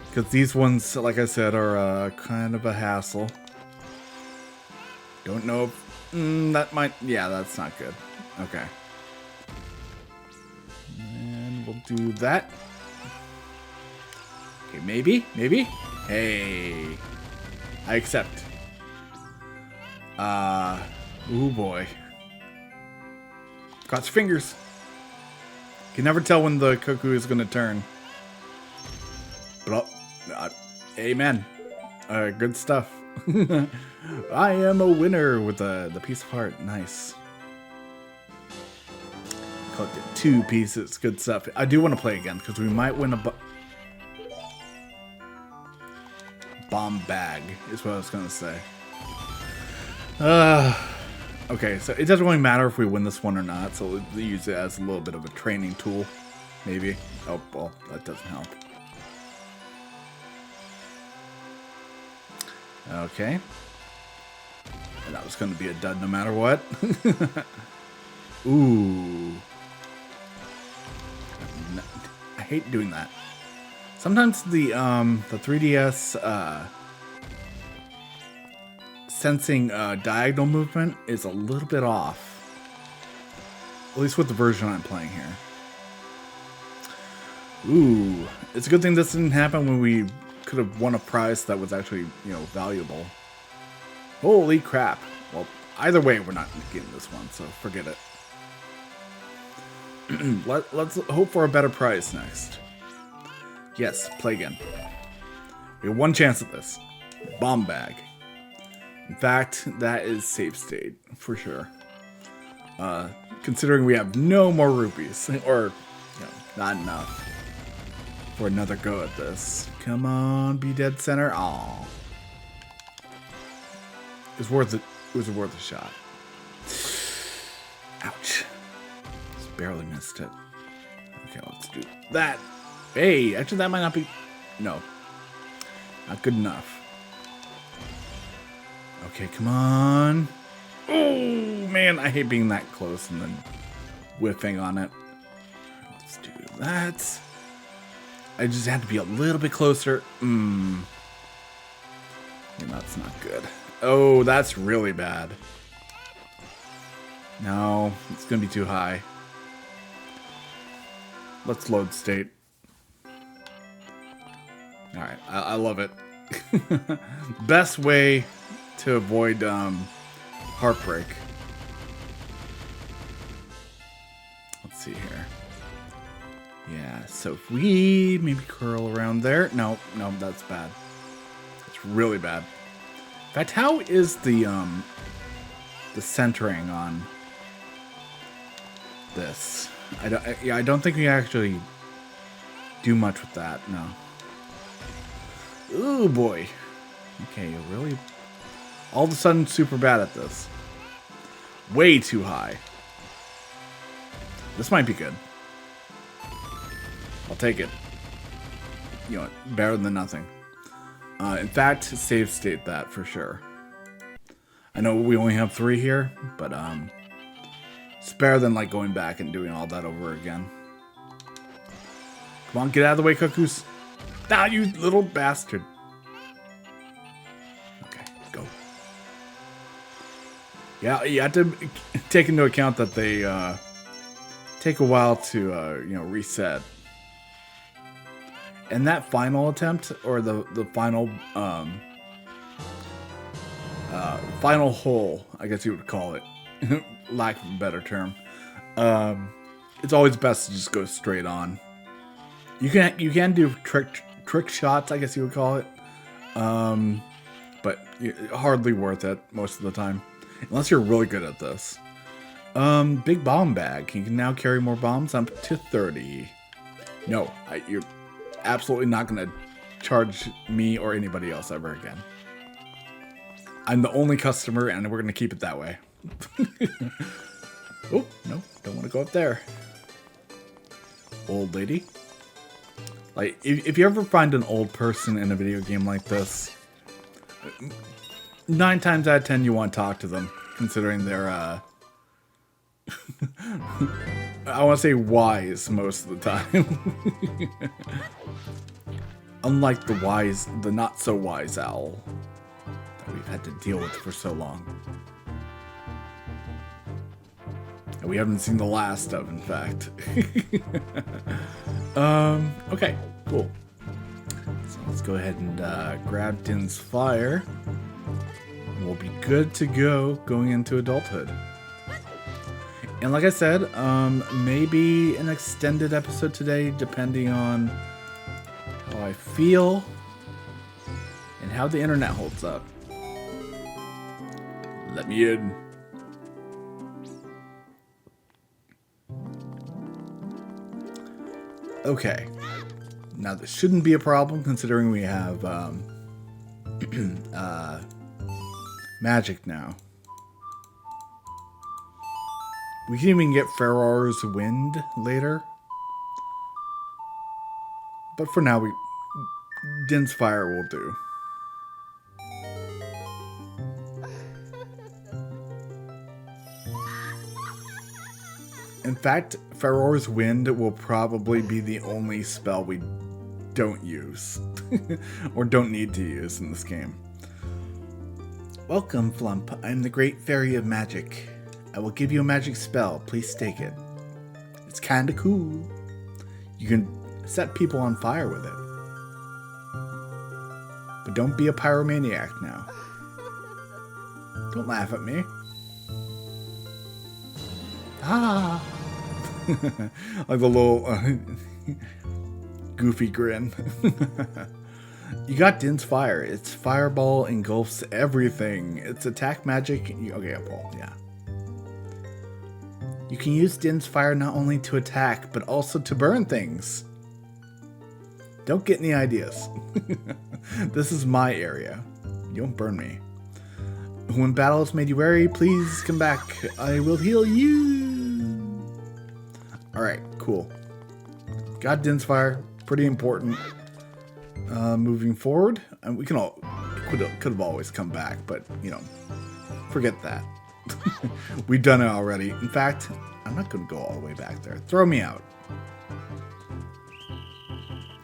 Because these ones, like I said, are kind of a hassle. Don't know if... that might... Yeah, that's not good. Okay. And we'll do that. Okay, maybe? Hey. I accept. Ooh boy. Cross your fingers. Can never tell when the cuckoo is gonna turn. But amen. Good stuff. I am a winner with the piece of heart. Nice. Collected 2 pieces. Good stuff. I do want to play again because we might win a bomb bag is what I was gonna say. Okay, so it doesn't really matter if we win this one or not, so we'll use it as a little bit of a training tool, maybe. Oh, well, that doesn't help. Okay. And that was gonna be a dud no matter what. Ooh. I hate doing that. Sometimes the 3DS sensing diagonal movement is a little bit off. At least with the version I'm playing here. Ooh, it's a good thing this didn't happen when we could have won a prize that was actually, you know, valuable. Holy crap. Well, either way, we're not getting this one, so forget it. Let's hope for a better prize next. Yes, play again. We have one chance at this. Bomb bag. In fact, that is save state, for sure. Considering we have no more rupees, or, you know, not enough for another go at this. Come on, be dead center. Aw. It was worth it. It was worth a shot. Ouch. Just barely missed it. Okay, let's do that. Hey, actually that might not be... No. Not good enough. Okay, come on. Oh, man, I hate being that close and then whiffing on it. Let's do that. I just had to be a little bit closer. Yeah, that's not good. Oh, that's really bad. No, it's going to be too high. Let's load state. Alright, I love it. Best way to avoid heartbreak. Let's see here. Yeah, so if we maybe curl around there. No, that's bad. It's really bad. In fact, how is the centering on this? I don't think we actually do much with that. No. Ooh boy. Okay, you're really all of a sudden super bad at this. Way too high. This might be good. I'll take it. You know, better than nothing. In fact, save state that for sure. I know we only have 3 here, but it's better than like going back and doing all that over again. Come on, get out of the way, Cuckoos. Ah, you little bastard. Okay, go. Yeah, you have to take into account that they take a while to you know, reset. And that final attempt, or the final final hole, I guess you would call it, lack of a better term. It's always best to just go straight on. You can do trick shots, I guess you would call it, but hardly worth it most of the time, unless you're really good at this. Big bomb bag. You can now carry more bombs up to 30. No, you're absolutely not going to charge me or anybody else ever again. I'm the only customer, and we're going to keep it that way. Oh, no, don't want to go up there. Old lady. Like, if you ever find an old person in a video game like this, 9 times out of 10 you want to talk to them, considering they're, I want to say wise most of the time. Unlike the not so wise owl that we've had to deal with for so long. And we haven't seen the last of, in fact. Okay, cool. So let's go ahead and grab Din's Fire. And we'll be good to go going into adulthood. And like I said, maybe an extended episode today, depending on how I feel and how the internet holds up. Let me in. Okay. Now this shouldn't be a problem, considering we have magic now. We can even get Ferrar's Wind later. But for now, Din's Fire will do. In fact, Ferrar's Wind will probably be the only spell we don't use. Or don't need to use in this game. Welcome, Flump. I'm the Great Fairy of Magic. I will give you a magic spell. Please take it. It's kinda cool. You can set people on fire with it. But don't be a pyromaniac now. Don't laugh at me. Ah! Like the little goofy grin. You got Din's Fire. Its fireball engulfs everything. It's attack magic. Okay, Paul, yeah. You can use Din's Fire not only to attack, but also to burn things. Don't get any ideas. This is my area. You don't burn me. When battle has made you wary, please come back. I will heal you. Alright, cool. Got Din's Fire. Pretty important. Moving forward. And we can all could have always come back, but you know, forget that. We've done it already. In fact, I'm not going to go all the way back there. Throw me out.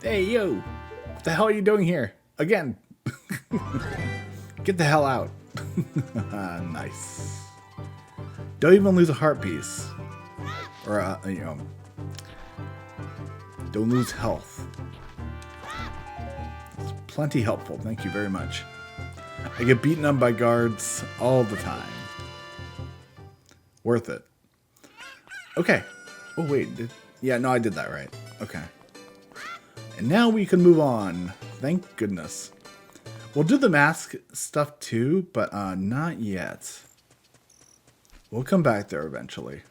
Hey, yo. What the hell are you doing here? Again. Get the hell out. Nice. Don't even lose a heart piece. Or, you know. Don't lose health. It's plenty helpful. Thank you very much. I get beaten up by guards all the time. Worth it. Okay. Oh, wait. Yeah, no, I did that right. Okay. And now we can move on. Thank goodness. We'll do the mask stuff too, but not yet. We'll come back there eventually.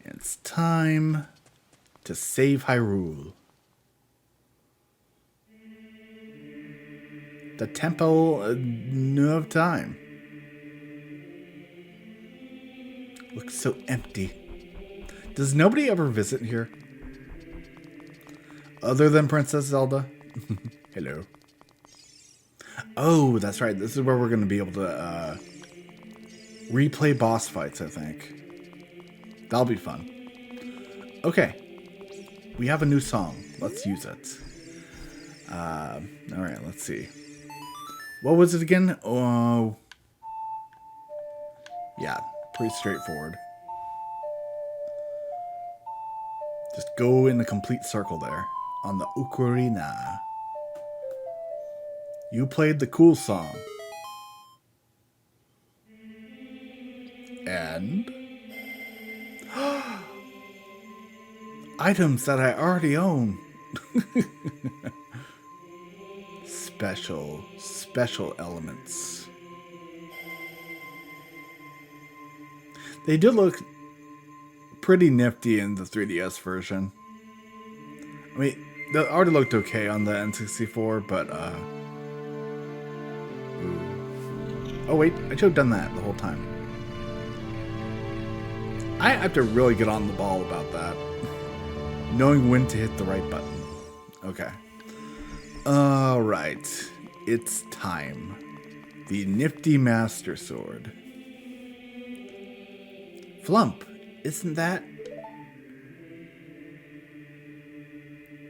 It's time to save Hyrule. The Temple of Time. Looks so empty. Does nobody ever visit here? Other than Princess Zelda? Hello. Oh, that's right. This is where we're going to be able to replay boss fights, I think. That'll be fun. Okay. We have a new song. Let's use it. Alright, let's see. What was it again? Oh. Yeah, pretty straightforward. Just go in a complete circle there on the Ocarina. You played the cool song. And items that I already own. Special elements. They do look pretty nifty in the 3DS version. I mean, they already looked okay on the N64, but oh wait, I should have done that the whole time. I have to really get on the ball about that. Knowing when to hit the right button. Okay. Alright. It's time. The nifty Master Sword. Flump, isn't that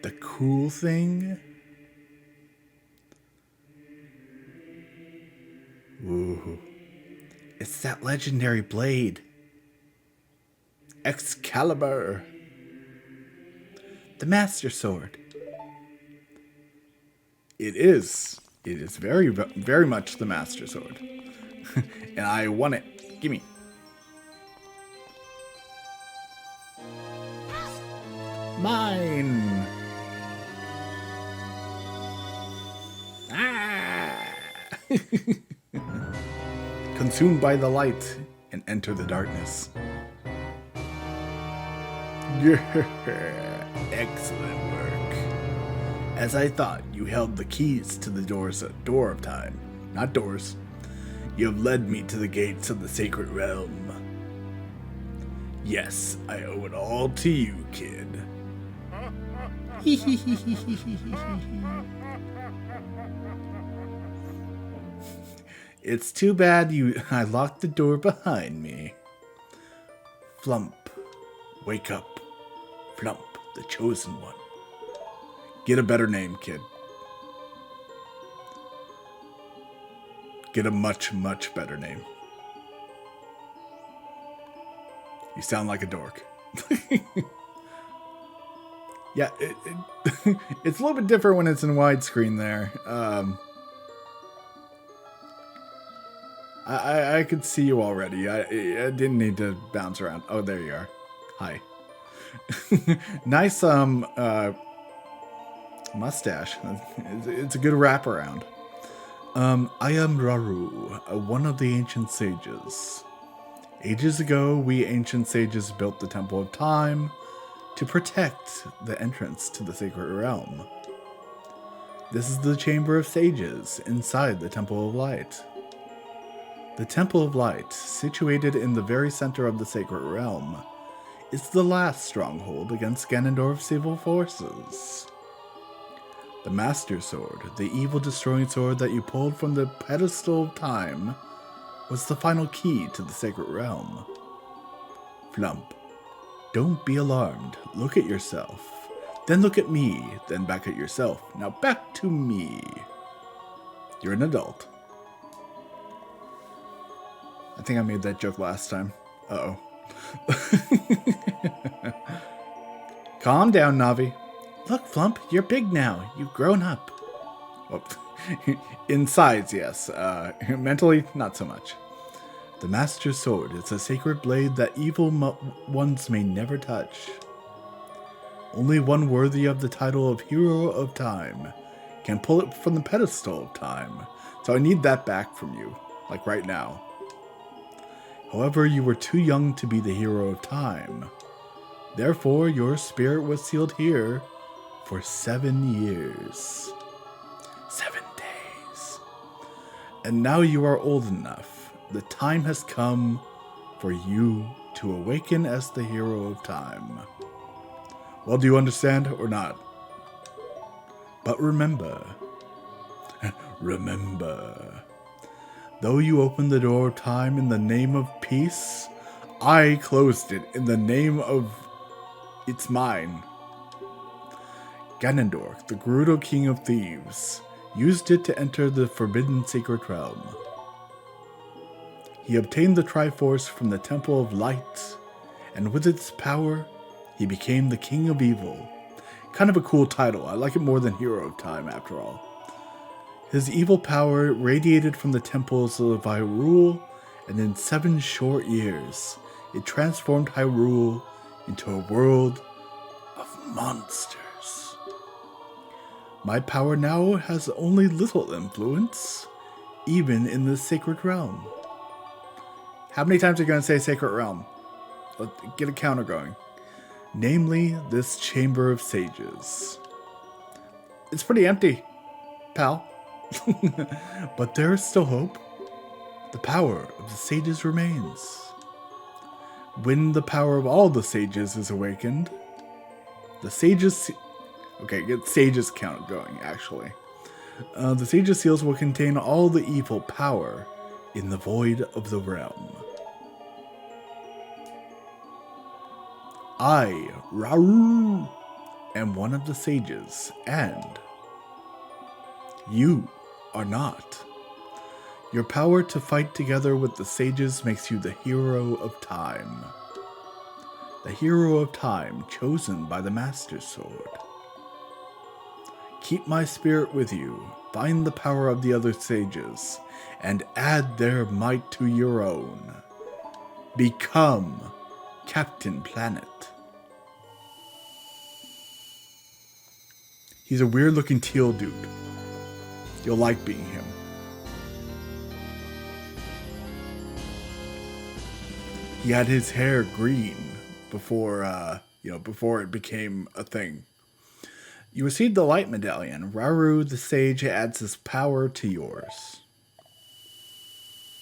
the cool thing? Ooh. It's that legendary blade. Excalibur. The Master Sword. It is. It is very much the Master Sword. And I want it. Gimme. Mine. Ah. Consumed by the light and enter the darkness. Excellent work. As I thought, you held the keys to the door of time. Not doors. You have led me to the gates of the sacred realm. Yes, I owe it all to you, kid. It's too bad I locked the door behind me. Flump, wake up. Flump, the chosen one. Get a better name, kid. Get a much, much better name. You sound like a dork. Yeah, it's a little bit different when it's in widescreen there. I could see you already. I didn't need to bounce around. Oh, there you are. Hi. Nice mustache. It's a good wraparound. I am Raru, one of the ancient sages. Ages ago, we ancient sages built the Temple of Time to protect the entrance to the sacred realm. This is the Chamber of Sages inside the Temple of Light. The Temple of Light, situated in the very center of the sacred realm, is the last stronghold against Ganondorf's evil forces. The Master Sword, the evil destroying sword that you pulled from the pedestal of time, was the final key to the sacred realm. Flump, don't be alarmed. Look at yourself. Then look at me. Then back at yourself. Now back to me. You're an adult. I think I made that joke last time. Uh-oh. Calm down, Navi. Look, Flump, you're big now. You've grown up. Oh, in size, yes. Mentally, not so much. The Master Sword is a sacred blade that evil ones may never touch. Only one worthy of the title of Hero of Time can pull it from the pedestal of time. So I need that back from you, like right now. However, you were too young to be the Hero of Time. Therefore, your spirit was sealed here for 7 years. 7 days. And now you are old enough. The time has come for you to awaken as the Hero of Time. Well, do you understand or not? But remember, though you opened the door of time in the name of peace, I closed it in the name of it's mine. Ganondorf, the Gerudo King of Thieves, used it to enter the forbidden sacred realm. He obtained the Triforce from the Temple of Light, and with its power, he became the King of Evil. Kind of a cool title. I like it more than Hero of Time, after all. His evil power radiated from the temples of Hyrule, and in 7 short years, it transformed Hyrule into a world of monsters. My power now has only little influence, even in this sacred realm. How many times are you going to say sacred realm? Let's get a counter going. Namely, this Chamber of Sages. It's pretty empty, pal. But there is still hope. The power of the sages remains. When the power of all the sages is awakened, the sages... Okay, get sages count going, actually. The sages seals will contain all the evil power in the void of the realm. I, Rauru, am one of the sages, and you are not. Your power to fight together with the sages makes you the Hero of Time. The Hero of Time chosen by the Master Sword. Keep my spirit with you, find the power of the other sages, and add their might to your own. Become Captain Planet. He's a weird looking teal dude. You'll like being him. He had his hair green before, before it became a thing. You received the Light Medallion. Rauru the Sage adds his power to yours.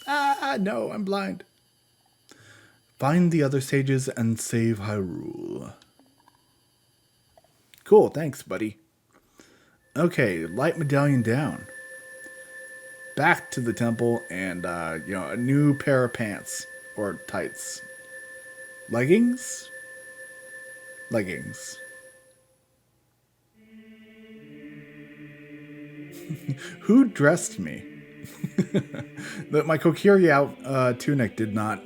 No, I'm blind. Find the other sages and save Hyrule. Cool, thanks, buddy. Okay, Light Medallion down. Back to the temple and, a new pair of pants. Or tights. Leggings? Leggings. Who dressed me? My Kokiri tunic did not,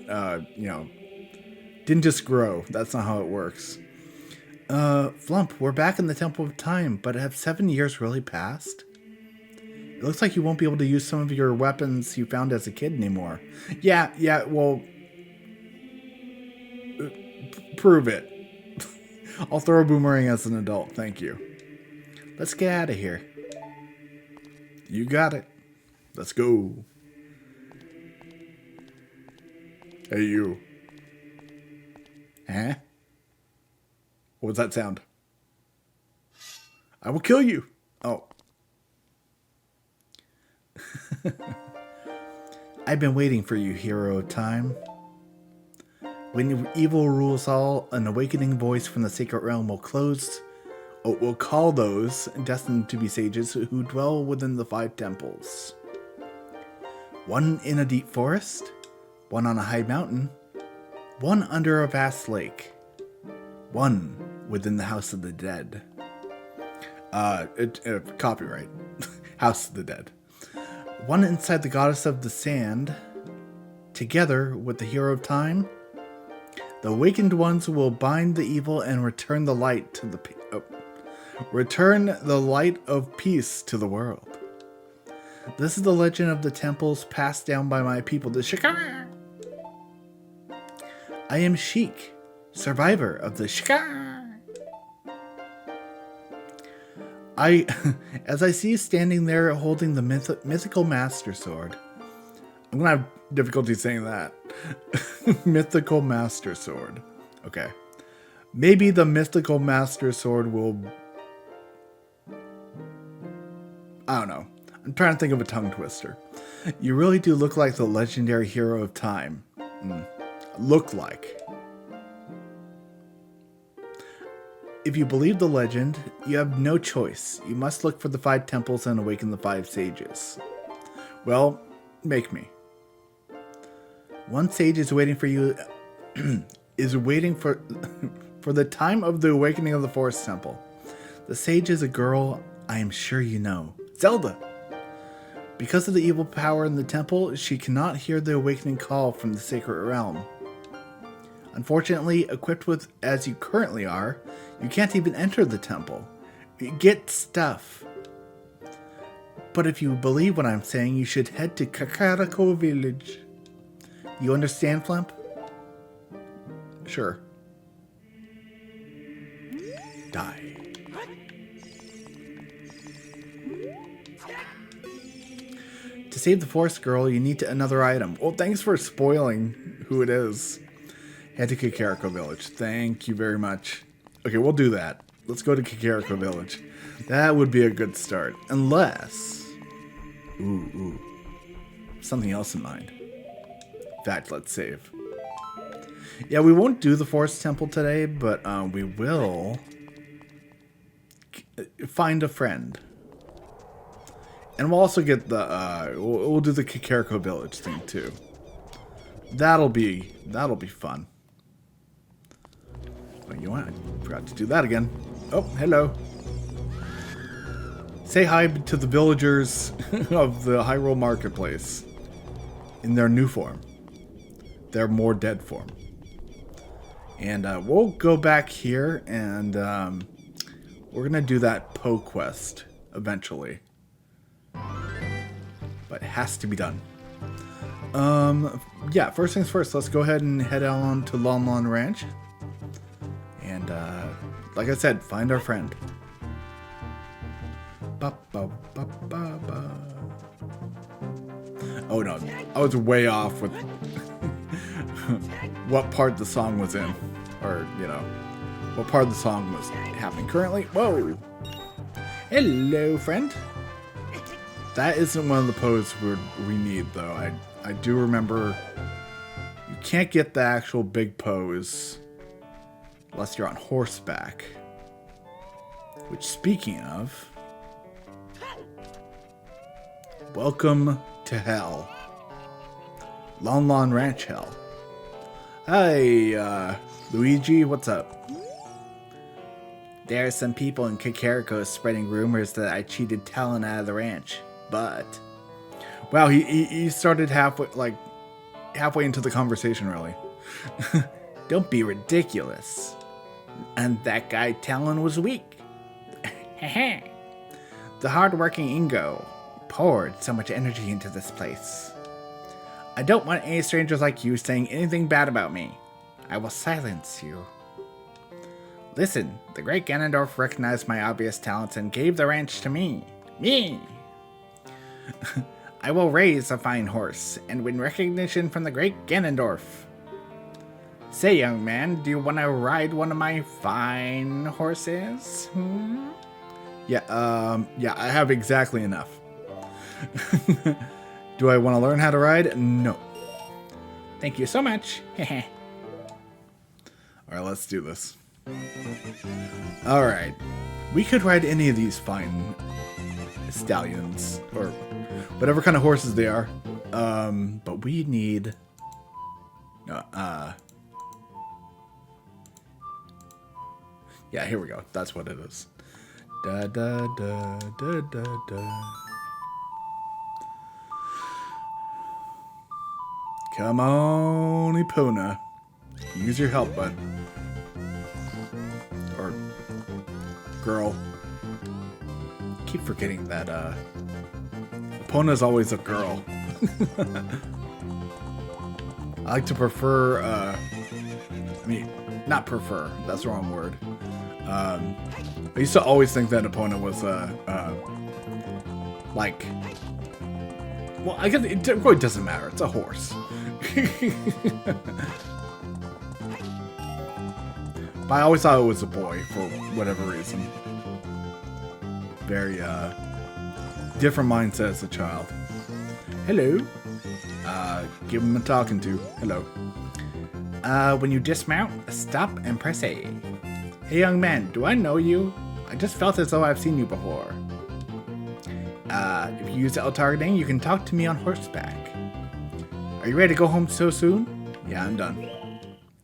didn't just grow. That's not how it works. Flump, we're back in the Temple of Time, but have 7 years really passed? It looks like you won't be able to use some of your weapons you found as a kid anymore. Yeah, well... prove it. I'll throw a boomerang as an adult, thank you. Let's get out of here. You got it. Let's go. Hey, you. Huh? What was that sound? I will kill you. Oh. I've been waiting for you, Hero of Time. When evil rules all, an awakening voice from the sacred realm will call those destined to be sages who dwell within the 5 temples. One in a deep forest, one on a high mountain, one under a vast lake, one within the House of the Dead. Copyright. House of the Dead. One inside the Goddess of the Sand. Together with the Hero of Time, the awakened ones will bind the evil and return the light to the light of peace to the world. This is the legend of the temples passed down by my people, the Shikar. I am Sheik, survivor of the Shikar. As I see you standing there holding the mythical Master Sword. I'm gonna have difficulty saying that. Mythical Master Sword. Okay. Maybe the Mythical Master Sword will... I don't know. I'm trying to think of a tongue twister. You really do look like the legendary hero of time. Look like. If you believe the legend, you have no choice. You must look for the 5 temples and awaken the 5 sages. Well, make me. One sage is waiting for you, is waiting for the time of the awakening of the Forest Temple. The sage is a girl I am sure you know. Zelda! Because of the evil power in the temple, she cannot hear the awakening call from the sacred realm. Unfortunately, equipped with as you currently are, you can't even enter the temple. You get stuff. But if you believe what I'm saying, you should head to Kakariko Village. You understand, Flump? Sure. Die. To save the forest girl, you need another item. Well, thanks for spoiling who it is. Head to Kakariko Village. Thank you very much. Okay, we'll do that. Let's go to Kakariko Village. That would be a good start. Unless... Ooh. Something else in mind. In fact, let's save. Yeah, we won't do the Forest Temple today, but we will... find a friend. And we'll also get the... we'll do the Kakariko Village thing, too. That'll be fun. Oh, you know what? I forgot to do that again. Oh, hello. Say hi to the villagers of the Hyrule Marketplace. In their new form. Their more dead form. And we'll go back here and we're going to do that Poe quest eventually. But it has to be done. Yeah, first things first, let's go ahead and head on to Lon Lon Ranch. And, like I said, find our friend. Oh no, I was way off with what part the song was in. Or, you know, what part of the song was happening currently. Whoa! Hello, friend. That isn't one of the poses we need, though. I do remember you can't get the actual big pose unless you're on horseback. Which, speaking of, welcome to hell. Lon Lon Ranch hell. Hey, Luigi, what's up? There are some people in Kakariko spreading rumors that I cheated Talon out of the ranch, but... Wow, he started halfway into the conversation, really. Don't be ridiculous. And that guy Talon was weak. The hard-working Ingo poured so much energy into this place. I don't want any strangers like you saying anything bad about me. I will silence you. Listen, the great Ganondorf recognized my obvious talents and gave the ranch to me. Me! I will raise a fine horse and win recognition from the great Ganondorf. Say, young man, do you want to ride one of my fine horses? Yeah, I have exactly enough. Do I want to learn how to ride? No. Thank you so much. Alright, let's do this. Alright. We could ride any of these fine stallions, or whatever kind of horses they are. But we need... yeah, here we go. That's what it is. Da da da da da da. Come on, Epona. Use your help, bud. Or girl. Keep forgetting that Epona's always a girl. I like to prefer mean, not prefer. That's the wrong word. I used to always think that opponent was like, well, I guess it really doesn't matter. It's a horse. But I always thought it was a boy for whatever reason. Very different mindset as a child. Hello. Give him a talking to. Hello. When you dismount, stop and press A. Hey young man, do I know you? I just felt as though I've seen you before. If you use L targeting, you can talk to me on horseback. Are you ready to go home so soon? Yeah, I'm done.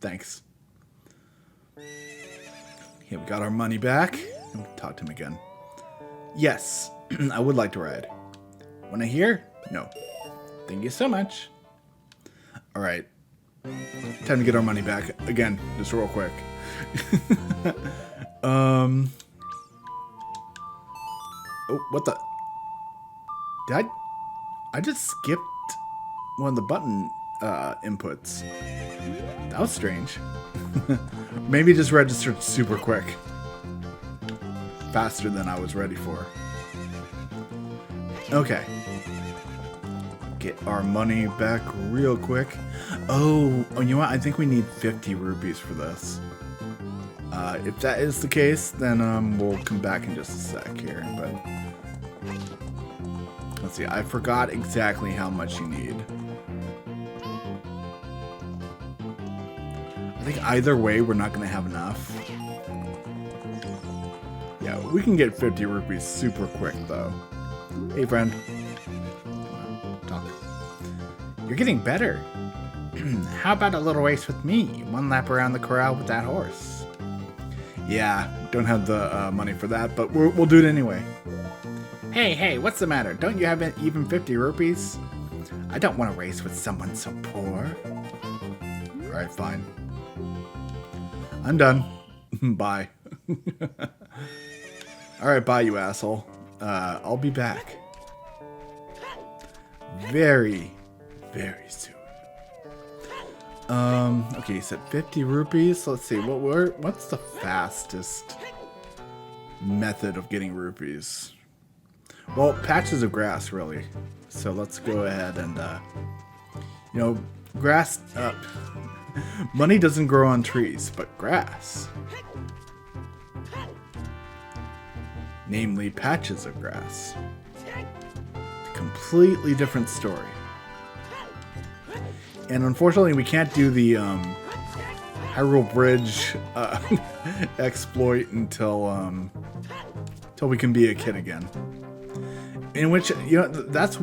Thanks. Okay, we got our money back. And we'll talk to him again. Yes, I would like to ride. Wanna hear? No. Thank you so much. Alright. Time to get our money back. Again, just real quick. Oh, what the? Did I just skipped one of the button inputs. That was strange. Maybe it just registered super quick. Faster than I was ready for. Okay. Get our money back real quick. Oh, you know what? I think we need 50 rupees for this. If that is the case, then we'll come back in just a sec here. But let's see. I forgot exactly how much you need. I think either way, we're not going to have enough. Yeah, we can get 50 rupees super quick, though. Hey, friend. Talk. You're getting better. How about a little race with me? One lap around the corral with that horse. Yeah, don't have the money for that, but we'll do it anyway. Hey, what's the matter? Don't you have even 50 rupees? I don't want to race with someone so poor. Alright, fine. I'm done. Bye. Alright, bye, you asshole. I'll be back. Very, very soon. Okay, you said 50 rupees. Let's see, what's the fastest method of getting rupees? Well, patches of grass, really. So let's go ahead and, you know, grass, money doesn't grow on trees, but grass. Namely, patches of grass. Completely different story. And unfortunately, we can't do the Hyrule Bridge exploit until we can be a kid again. In which, you know, that's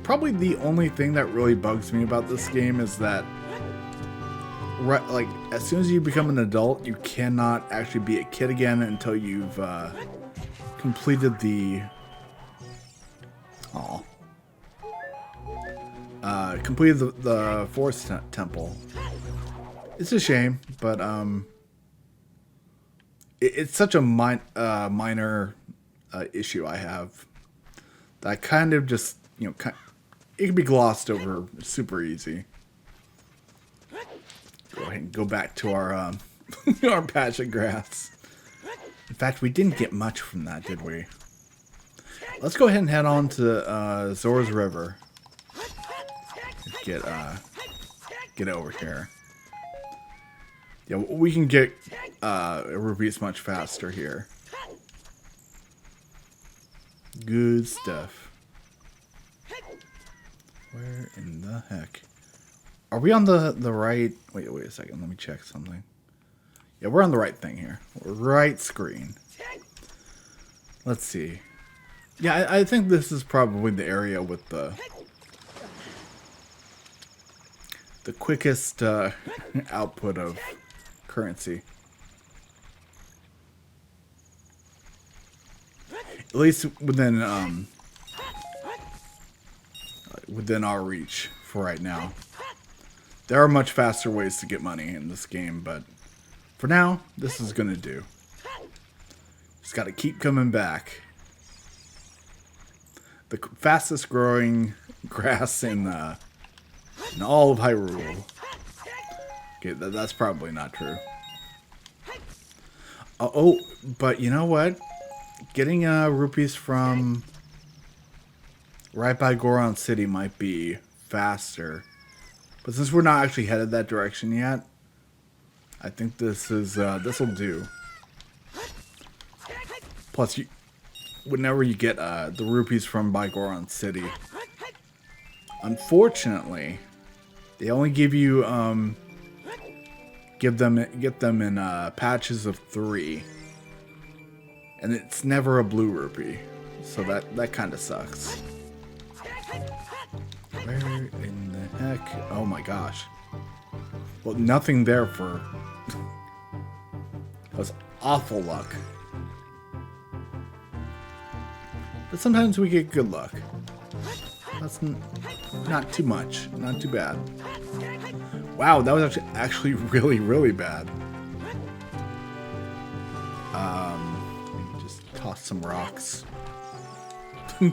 probably the only thing that really bugs me about this game is that, right, like, as soon as you become an adult, you cannot actually be a kid again until you've completed the completed the forest temple. It's a shame, but it's such a minor issue I have that I kind of just, you know, it can be glossed over super easy. Go ahead and go back to our our patch of grass. In fact, we didn't get much from that, did we? Let's go ahead and head on to Zora's River. Get over here. Yeah, we can get rupees much faster here. Good stuff. Where in the heck? Are we on the right? Wait a second. Let me check something. Yeah, we're on the right thing here. Right screen. Let's see. Yeah, I think this is probably the area with the quickest output of currency. At least within our reach for right now. There are much faster ways to get money in this game, but for now, this is gonna do. Just gotta keep coming back. The fastest growing grass in all of Hyrule. Okay, that's probably not true. Oh, but you know what? Getting rupees from right by Goron City might be faster. But since we're not actually headed that direction yet, I think this'll do. Plus, whenever you get the rupees from by Goron City, unfortunately, they only give you get them in patches of 3, and it's never a blue rupee, so that kind of sucks. Where in the heck? Oh my gosh! Well, nothing there for. That was awful luck. But sometimes we get good luck. That's not too much, not too bad. Wow, that was actually really, really bad. Just toss some rocks.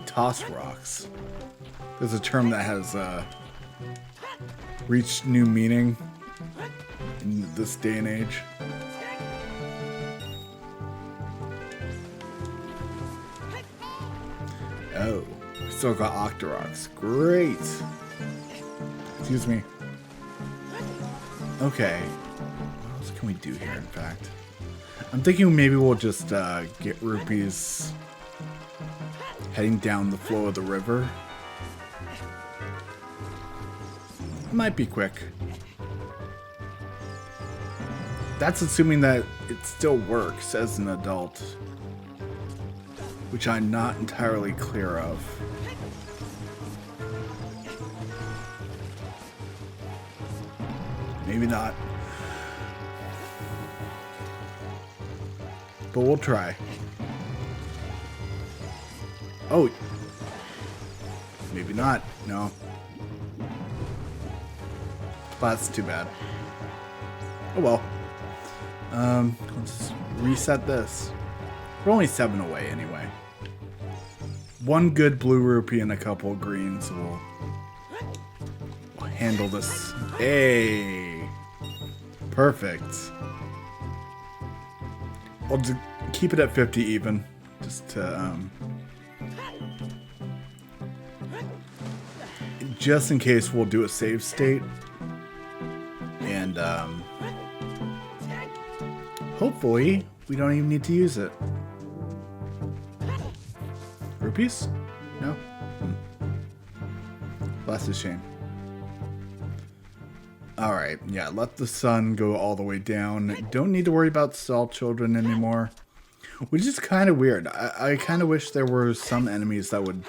Toss rocks. There's a term that has reached new meaning in this day and age. Oh, we still got Octoroks. Great. Excuse me. Okay. What else can we do here, in fact? I'm thinking maybe we'll just get rupees heading down the flow of the river. It might be quick. That's assuming that it still works as an adult, which I'm not entirely clear of. Maybe not. But we'll try. Oh. Maybe not. No. That's too bad. Oh well. Let's reset this. We're only 7 away anyway. One good blue rupee and a couple of greens will handle this. Hey! Perfect. I'll just keep it at 50 even. Just to, just in case we'll do a save state. And, hopefully we don't even need to use it. Rupees? No? That's a shame. Alright, yeah, let the sun go all the way down. Don't need to worry about salt children anymore. Which is kind of weird. I kind of wish there were some enemies that would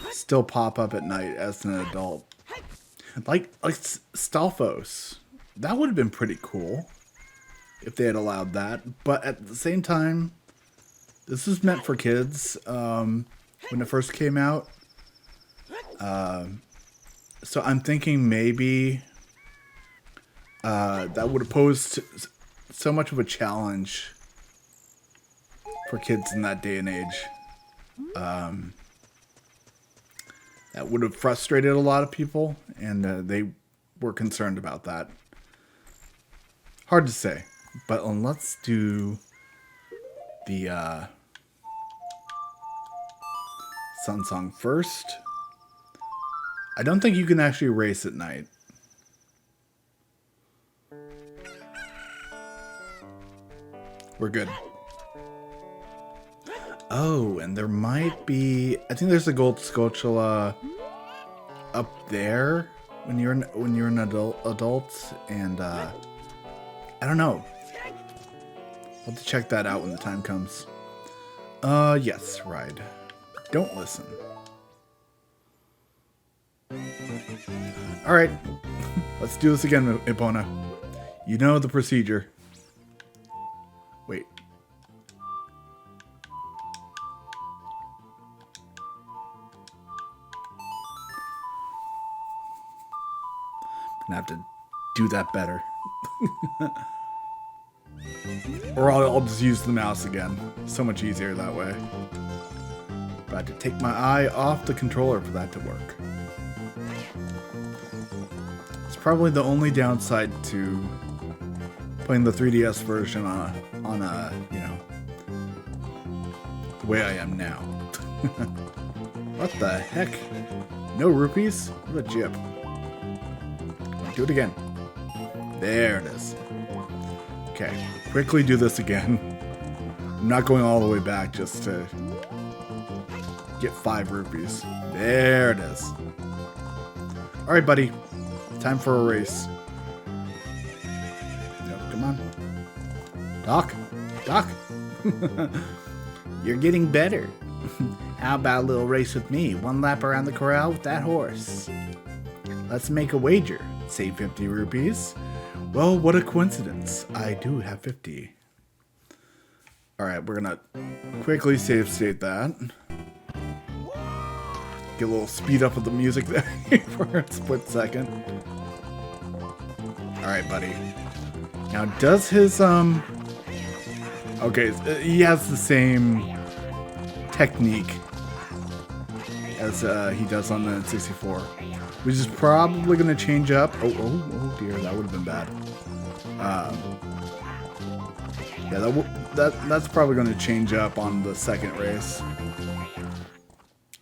still pop up at night as an adult. Like Stalfos. That would have been pretty cool if they had allowed that. But at the same time, this was meant for kids when it first came out. So I'm thinking maybe that would have posed so much of a challenge for kids in that day and age. That would have frustrated a lot of people, and they were concerned about that. Hard to say, but let's do the Sun Song first. I don't think you can actually race at night. We're good. Oh, and there might be... I think there's a gold Skulltula up there when you're an adult, and I don't know. I'll have to check that out when the time comes. Yes, ride. Don't listen. Alright, let's do this again, Epona. You know the procedure. Wait. I'm gonna have to do that better. Or I'll just use the mouse again. So much easier that way. But I have to take my eye off the controller for that to work. It's probably the only downside to playing the 3DS version on a, you know, the way I am now. What the heck? No rupees? What a jip. Do it again. There it is. Okay, quickly do this again. I'm not going all the way back just to get 5 rupees. There it is. Alright, buddy. Time for a race. Yep, come on. Doc? Doc? You're getting better. How about a little race with me? 1 lap around the corral with that horse. Let's make a wager. Save 50 rupees. Well, what a coincidence. I do have 50. Alright, we're gonna quickly save state that. Get a little speed up with the music there for a split second. Alright, buddy. Now, does his, okay, he has the same technique as he does on the 64, which is probably going to change up. Oh dear, that would have been bad. Yeah, that's probably going to change up on the second race.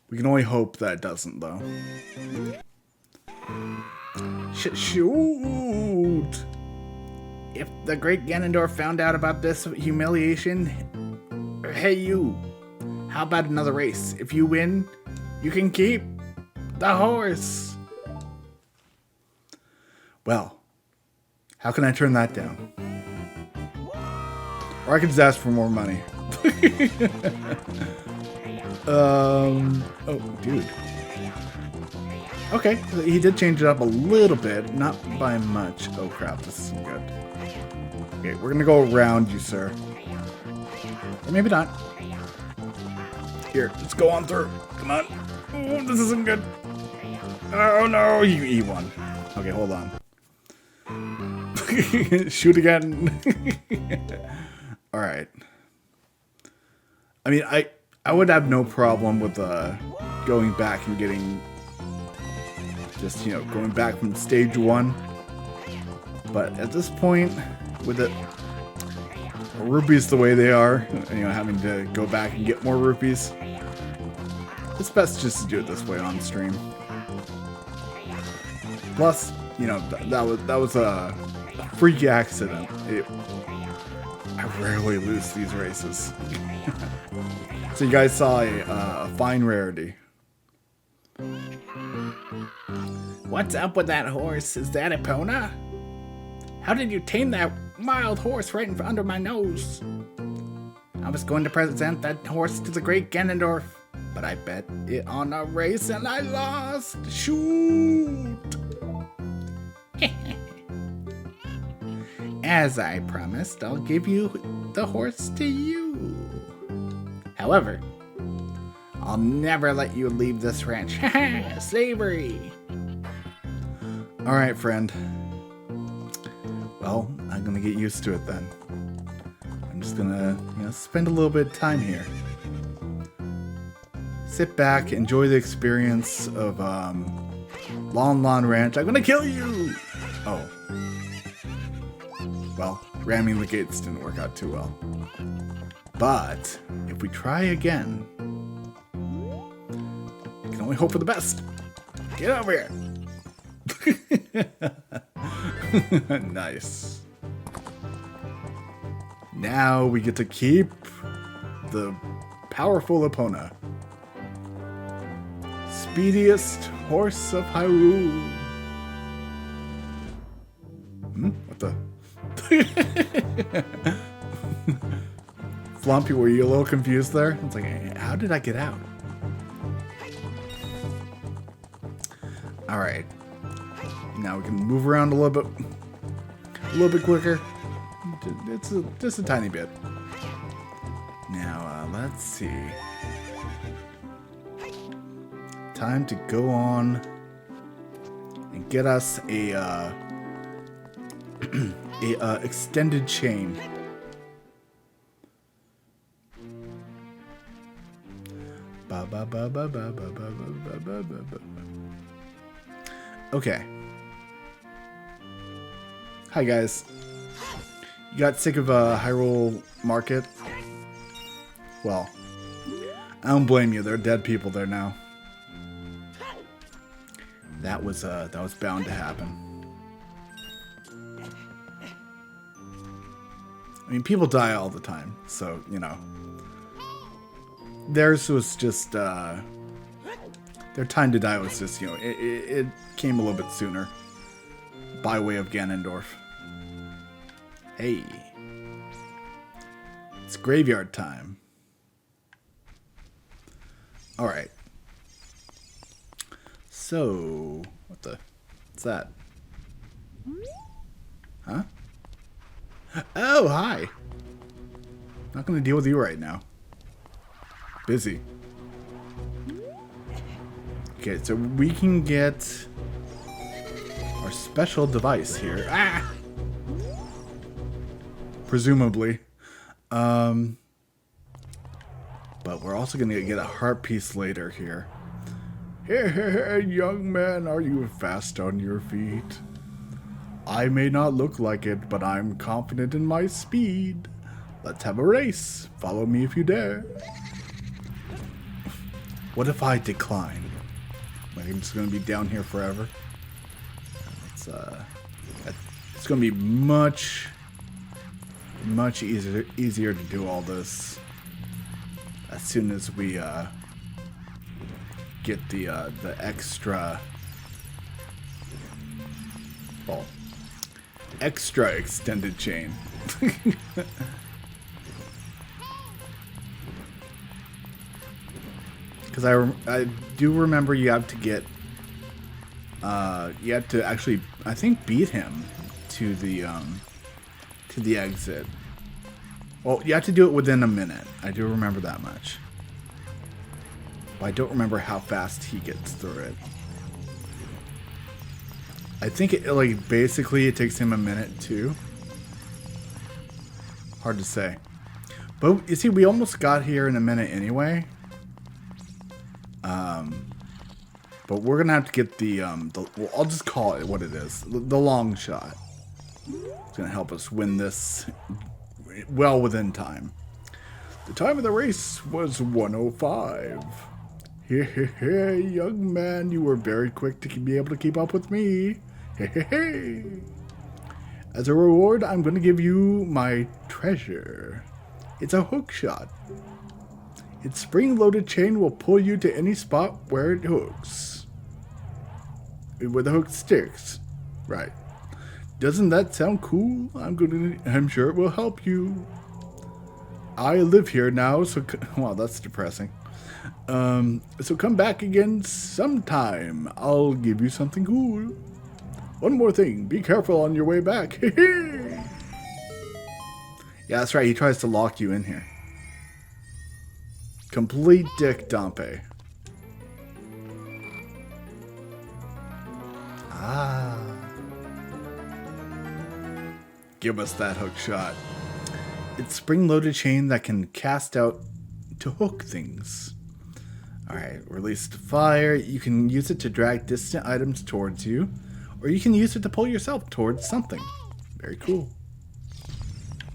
We can only hope that doesn't, though. Shoot! If the great Ganondorf found out about this humiliation, hey you, how about another race? If you win, you can keep the horse. Well, how can I turn that down? Or I could just ask for more money. Oh, dude. Okay, he did change it up a little bit, not by much. Oh crap, this isn't good. Okay, we're gonna go around you, sir. Or maybe not. Here, let's go on through. Come on. Oh, this isn't good. Oh no, he won. Okay, hold on. Shoot again. Alright. I mean, I would have no problem with going back and getting just, you know, going back from stage 1. But at this point, with the rupees the way they are, you know, having to go back and get more rupees, it's best just to do it this way on stream. Plus, you know, that was a freak accident. I rarely lose these races. So you guys saw a fine rarity. What's up with that horse? Is that Epona? How did you tame that wild horse right under my nose? I was going to present that horse to the great Ganondorf, but I bet it on a race and I lost. Shoot! As I promised, I'll give you the horse to you. However, I'll never let you leave this ranch. Slavery! Alright, friend. Well, I'm gonna get used to it then. I'm just gonna, you know, spend a little bit of time here. Sit back, enjoy the experience of Lon Lon Ranch. I'm gonna kill you! Oh. Well, ramming the gates didn't work out too well. But if we try again, we can only hope for the best. Get over here. Nice. Now we get to keep the powerful Epona. Speediest horse of Hyrule. What the? Flump, were you a little confused there? It's like, how did I get out? Alright. Now we can move around a little bit quicker. It's just a tiny bit. Now, let's see. Time to go on and get us a extended chain. Okay. Hi guys. You got sick of Hyrule Market? Well, I don't blame you. There are dead people there now. That was bound to happen. I mean, people die all the time, so, you know. Theirs was just, their time to die was just, you know, it came a little bit sooner. By way of Ganondorf. Hey. It's graveyard time. Alright. So, what's that? Huh? Oh, hi. Not gonna deal with you right now. Busy. Okay, so we can get our special device here. Ah! Presumably. But we're also gonna get a heart piece later here. Hey, young man, are you fast on your feet? I may not look like it, but I'm confident in my speed. Let's have a race. Follow me if you dare. What if I decline? Like, I'm just gonna be down here forever? It's gonna be much easier to do all this as soon as we get the extra, well, extra extended chain. Because I do remember you have to get you have to actually, I think, beat him to the exit. Well, you have to do it within a minute. I do remember that much. But I don't remember how fast he gets through it. I think it, like, basically it takes him a minute too. Hard to say. But you see, we almost got here in a minute anyway. But we're gonna have to get the well, I'll just call it what it is. The long shot. It's gonna help us win this well within time. The time of the race was 1:05. Hey, young man, you were very quick to be able to keep up with me. Hey. As a reward, I'm going to give you my treasure. It's a hook shot. Its spring-loaded chain will pull you to any spot where it hooks. Where the hook sticks. Right. Doesn't that sound cool? I'm sure it will help you. I live here now, so... Wow, that's depressing. So come back again sometime. I'll give you something cool. One more thing. Be careful on your way back. Yeah, that's right. He tries to lock you in here. Complete dick Dompe. Ah. Give us that hook shot. It's spring-loaded chain that can cast out to hook things. Alright, release the fire. You can use it to drag distant items towards you, or you can use it to pull yourself towards something. Very cool.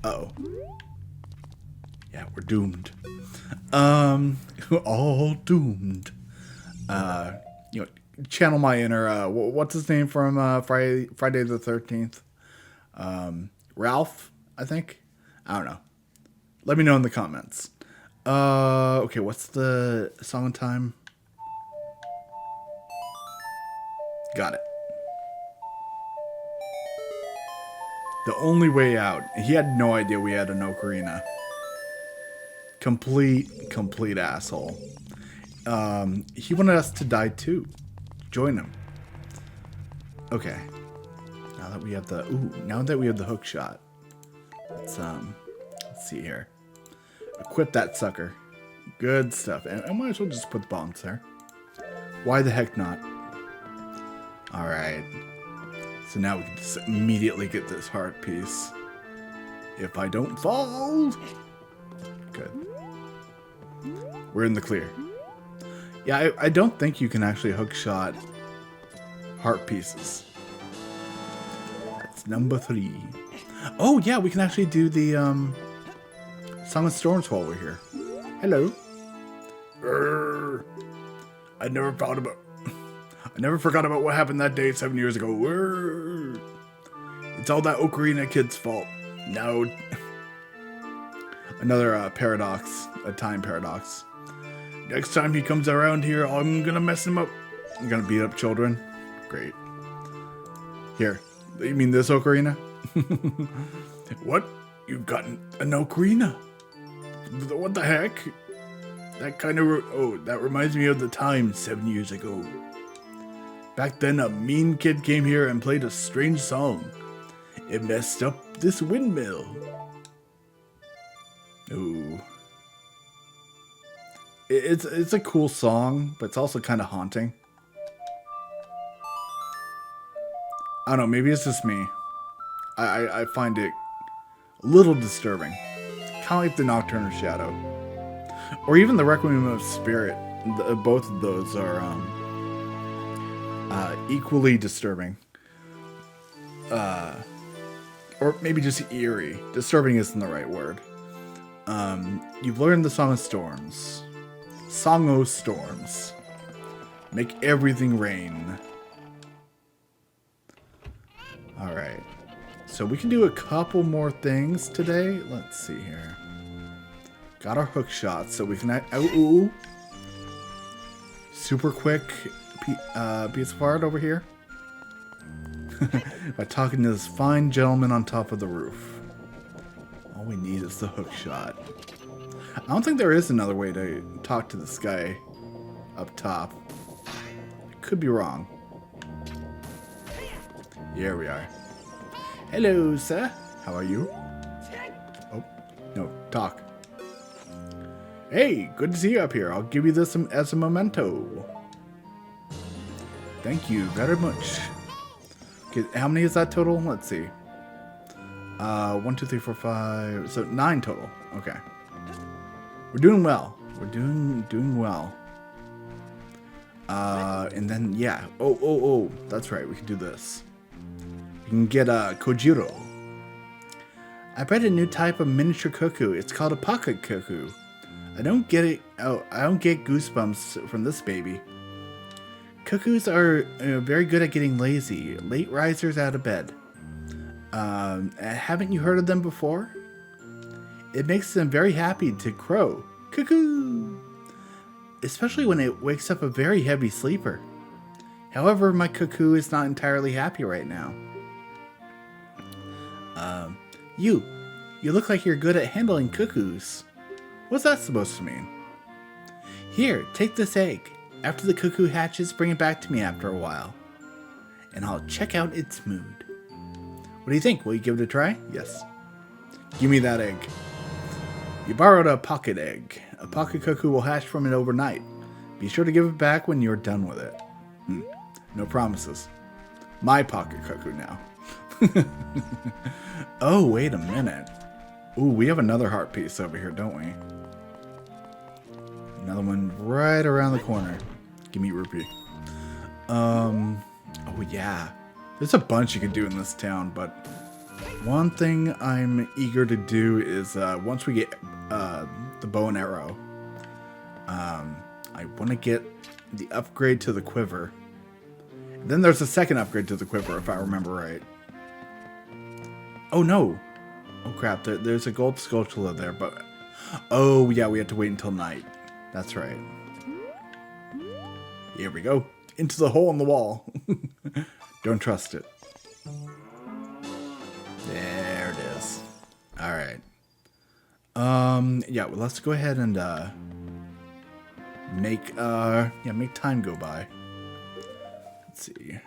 Uh-oh. Yeah, we're doomed. All doomed. You know, channel my inner, what's his name from Friday the 13th? Ralph, I think? I don't know. Let me know in the comments. Okay, what's the song time? Got it. The only way out. He had no idea we had an Ocarina. Complete asshole. He wanted us to die too. Join him. Okay. Now that we have the hook shot. Let's see here. Equip that sucker. Good stuff. And I might as well just put the bombs there. Why the heck not? Alright. So now we can just immediately get this heart piece. If I don't fall. Good. We're in the clear. Yeah, I don't think you can actually hook shot heart pieces. That's number 3. Oh, yeah, we can actually do the Song of Storms while we're here. Hello. I never forgot about what happened that day 7 years ago. It's all that Ocarina kid's fault. Now, another paradox, a time paradox. Next time he comes around here, I'm gonna mess him up. I'm gonna beat up children. Great. Here, you mean this Ocarina? What? You've gotten an Ocarina? What the heck? That kind of... that reminds me of the time 7 years ago. Back then, a mean kid came here and played a strange song. It messed up this windmill. Ooh. It's a cool song, but it's also kind of haunting. I don't know, maybe it's just me. I find it a little disturbing. Kind of like the Nocturnal Shadow. Or even the Requiem of Spirit. Both of those are equally disturbing. Or maybe just eerie. Disturbing isn't the right word. You've learned the Song of Storms. Song o' Storms. Make everything rain. Alright. So we can do a couple more things today. Let's see here. Got our hook shot, so we can... ooh. Super quick piece of art over here. By talking to this fine gentleman on top of the roof. All we need is the hook shot. I don't think there is another way to talk to this guy up top. Could be wrong. Here we are. Hello, sir. How are you? Oh, no, talk. Hey, good to see you up here. I'll give you this as a memento. Thank you very much. Okay, how many is that total? Let's see. 1, 2, 3, 4, 5. So 9 total. Okay. We're doing well. We're doing well. And then yeah. Oh. That's right. We can do this. We can get a Kojiro. I bred a new type of miniature cuckoo. It's called a pocket cuckoo. I don't get it. Oh, I don't get goosebumps from this baby. Cuckoos are very good at getting lazy. Late risers out of bed. Haven't you heard of them before? It makes them very happy to crow. Cuckoo! Especially when it wakes up a very heavy sleeper. However, my cuckoo is not entirely happy right now. You look like you're good at handling cuckoos. What's that supposed to mean? Here, take this egg. After the cuckoo hatches, bring it back to me after a while. And I'll check out its mood. What do you think? Will you give it a try? Yes. Give me that egg. You borrowed a pocket egg. A pocket cuckoo will hatch from it overnight. Be sure to give it back when you're done with it. No promises. My pocket cuckoo now. Oh, wait a minute. Ooh, we have another heart piece over here, don't we? Another one right around the corner. Give me rupee. Oh yeah. There's a bunch you can do in this town, but one thing I'm eager to do is once we get the bow and arrow, I want to get the upgrade to the quiver. Then there's a second upgrade to the quiver, if I remember right. Oh no! Oh crap! There's a gold skulltula there, but oh yeah, we have to wait until night. That's right. Here we go. Into the hole in the wall. Don't trust it. There it is. Alright. Yeah, well, let's go ahead and make time go by. Let's see.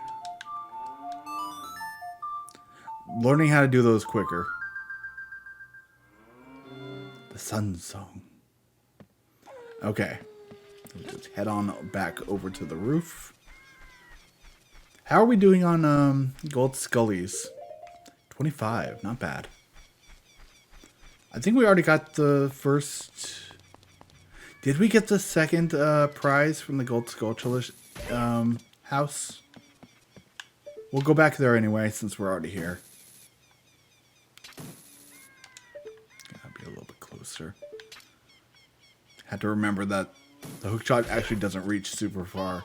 Learning how to do those quicker. The Sun Song. Okay. We'll just head on back over to the roof. How are we doing on gold scullies? 25, not bad. I think we already got the first... Did we get the second prize from the gold skulltula house? We'll go back there anyway, since we're already here. closer. Had to remember that the hook shot actually doesn't reach super far.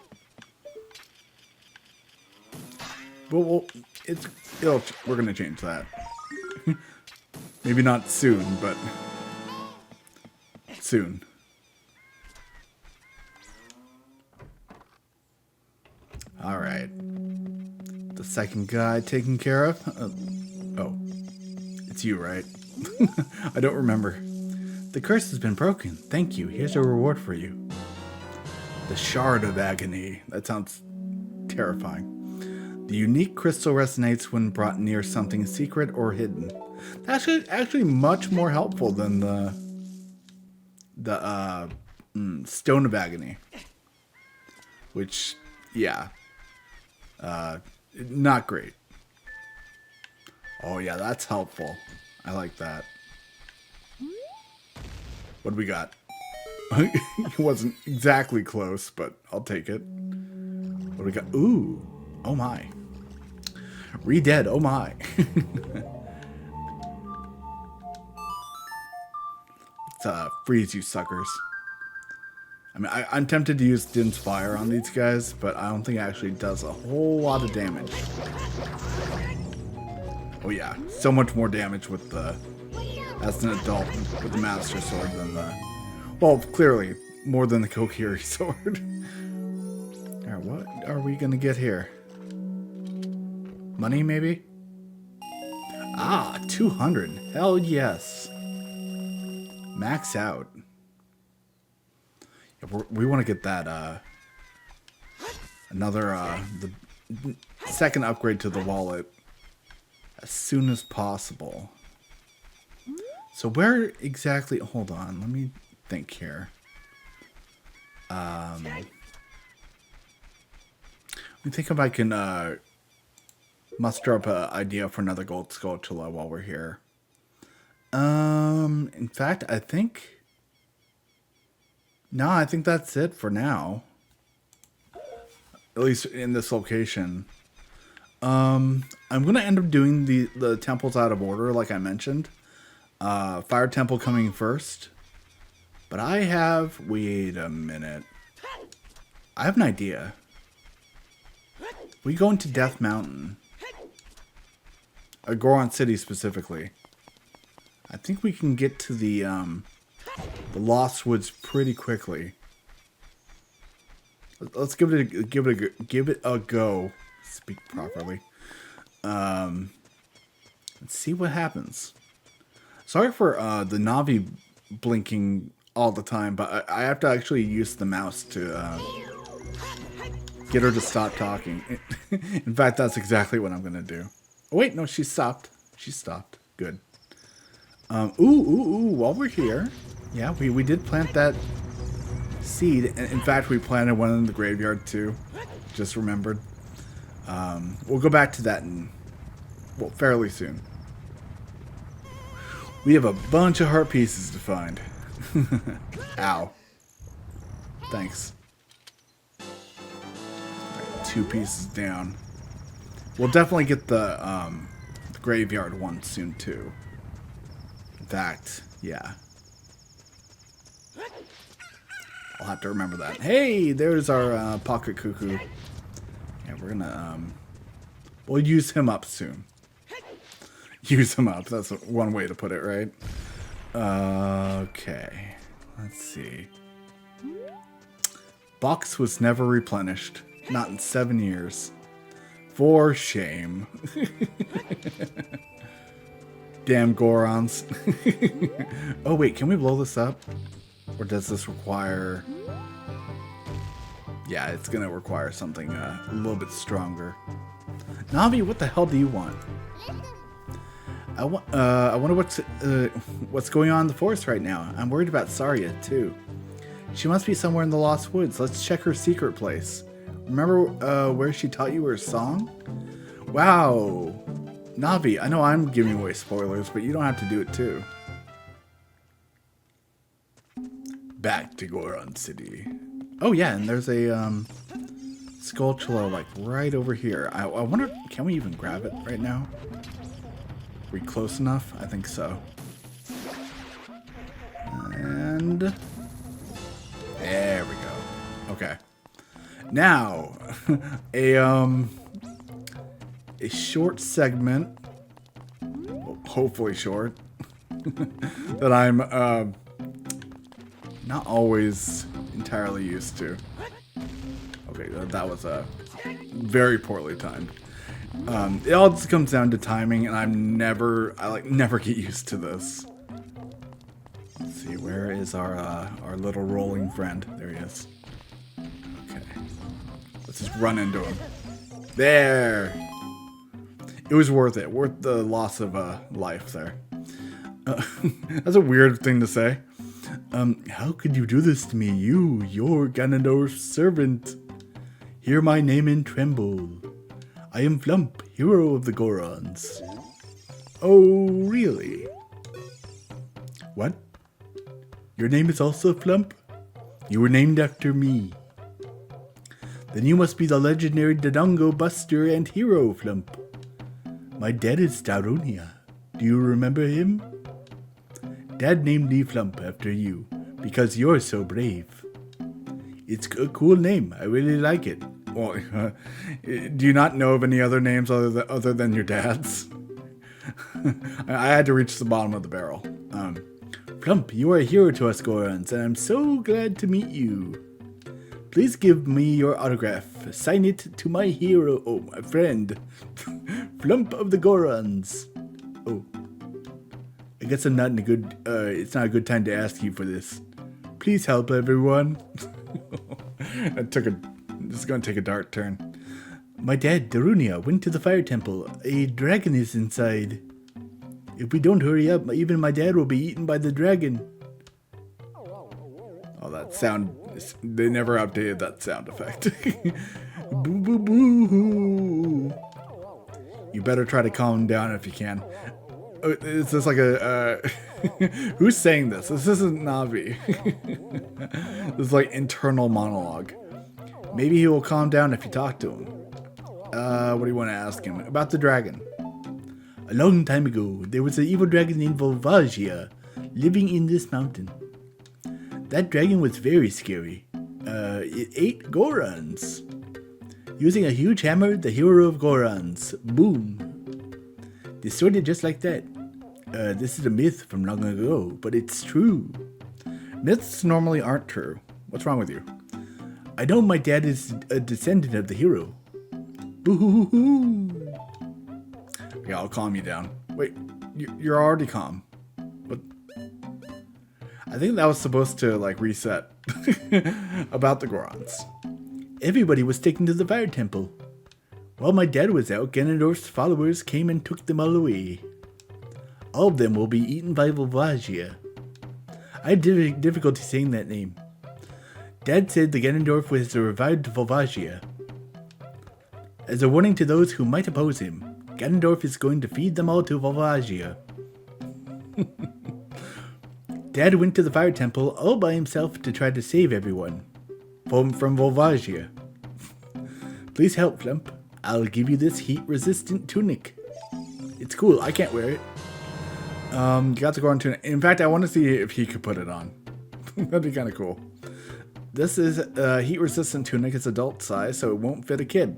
But we're gonna change that. Maybe not soon, but soon. All right. The second guy taken care of. Oh, it's you, right? I don't remember. The curse has been broken. Thank you. Here's a reward for you. The Shard of Agony. That sounds terrifying. The unique crystal resonates when brought near something secret or hidden. That's actually much more helpful than the Stone of Agony. Which, yeah. Not great. Oh yeah, that's helpful. I like that. What do we got? It wasn't exactly close, but I'll take it. What do we got? Ooh. Oh my. Re-dead. Oh my. Let's freeze you suckers. I mean, I'm tempted to use Din's Fire on these guys, but I don't think it actually does a whole lot of damage. Oh yeah, so much more damage with the, as an adult, with the Master Sword than the, well, clearly, more than the Kokiri Sword. Alright, what are we gonna get here? Money, maybe? Ah, 200. Hell yes. Max out. We want to get that, another, the second upgrade to the wallet as soon as possible. So where exactly, hold on, let me think here. Let me think if I can, muster up an idea for another gold skulltula while we're here. In fact, I think that's it for now. At least in this location. I'm gonna end up doing the temples out of order, like I mentioned. Fire Temple coming first. But wait a minute. I have an idea. We go into Death Mountain. Goron City specifically. I think we can get to the Lost Woods pretty quickly. Let's give it a go. Speak properly. Let's see what happens. Sorry for the Navi blinking all the time, but I have to actually use the mouse to get her to stop talking. In fact, that's exactly what I'm gonna do. Oh, wait, no, she stopped. She stopped. Good. Ooh, while we're here, yeah, we did plant that seed. And in fact, we planted one in the graveyard too. Just remembered. We'll go back to that fairly soon. We have a bunch of heart pieces to find. Ow. Thanks. Right, 2 pieces down. We'll definitely get the graveyard one soon too. In fact, yeah. I'll have to remember that. Hey, there's our pocket cuckoo. Yeah, we're gonna we'll use him up soon. Use him up. That's one way to put it, right? Okay. Let's see. Box was never replenished. Not in 7 years. For shame. Damn Gorons. Oh wait, can we blow this up? Or does this require... Yeah, it's gonna require something a little bit stronger. Navi, what the hell do you want? I wonder what's going on in the forest right now. I'm worried about Saria too. She must be somewhere in the Lost Woods. Let's check her secret place. Remember where she taught you her song? Wow. Navi, I know I'm giving away spoilers, but you don't have to do it too. Back to Goron City. Oh yeah, and there's a skulltula like right over here. I wonder, can we even grab it right now? Are we close enough? I think so. And there we go. Okay. Now, a short segment, well, hopefully short, that I'm not always entirely used to. Okay, that was very poorly timed. It all just comes down to timing, and I never get used to this. Let's see, where is our little rolling friend? There he is. Okay, let's just run into him. There. It was worth it. Worth the loss of life there. That's a weird thing to say. How could you do this to me? Your Ganondorf's servant. Hear my name and tremble. I am Flump, hero of the Gorons. Oh, really? What? Your name is also Flump? You were named after me. Then you must be the legendary Dodongo Buster and hero, Flump. My dad is Darunia. Do you remember him? Dad named me Flump after you, because you're so brave. It's a cool name. I really like it. Well, do you not know of any other names other than your dad's? I had to reach the bottom of the barrel. Flump, you are a hero to us Gorons, and I'm so glad to meet you. Please give me your autograph. Sign it to my hero, my friend, Flump of the Gorons. Oh, I guess I'm not in a good, it's not a good time to ask you for this. Please help everyone. This is going to take a dark turn. My dad, Darunia, went to the fire temple. A dragon is inside. If we don't hurry up, even my dad will be eaten by the dragon. Oh, that sound. They never updated that sound effect. Boo boo boo. You better try to calm down if you can. Is this like a... who's saying this? This isn't Navi. This is like internal monologue. Maybe he will calm down if you talk to him. What do you want to ask him? About the dragon. A long time ago, there was an evil dragon named Volvagia living in this mountain. That dragon was very scary. It ate Gorons. Using a huge hammer, the hero of Gorons. Boom. Distorted just like that. This is a myth from long ago, but it's true. Myths normally aren't true. What's wrong with you? I know my dad is a descendant of the hero. Boo-hoo-hoo-hoo. Okay, I'll calm you down. Wait, you're already calm. But I think that was supposed to, like, reset. About the Gorons. Everybody was taken to the fire temple. While my dad was out, Ganondorf's followers came and took them all away. All of them will be eaten by Volvagia. I have difficulty saying that name. Dad said the Ganondorf was a revived Volvagia. As a warning to those who might oppose him, Ganondorf is going to feed them all to Volvagia. Dad went to the fire temple all by himself to try to save everyone from Volvagia. Please help, Flump. I'll give you this heat-resistant tunic. It's cool. I can't wear it. Got to go on tunic. In fact, I want to see if he could put it on. That'd be kind of cool. This is a heat-resistant tunic. It's adult size, so it won't fit a kid.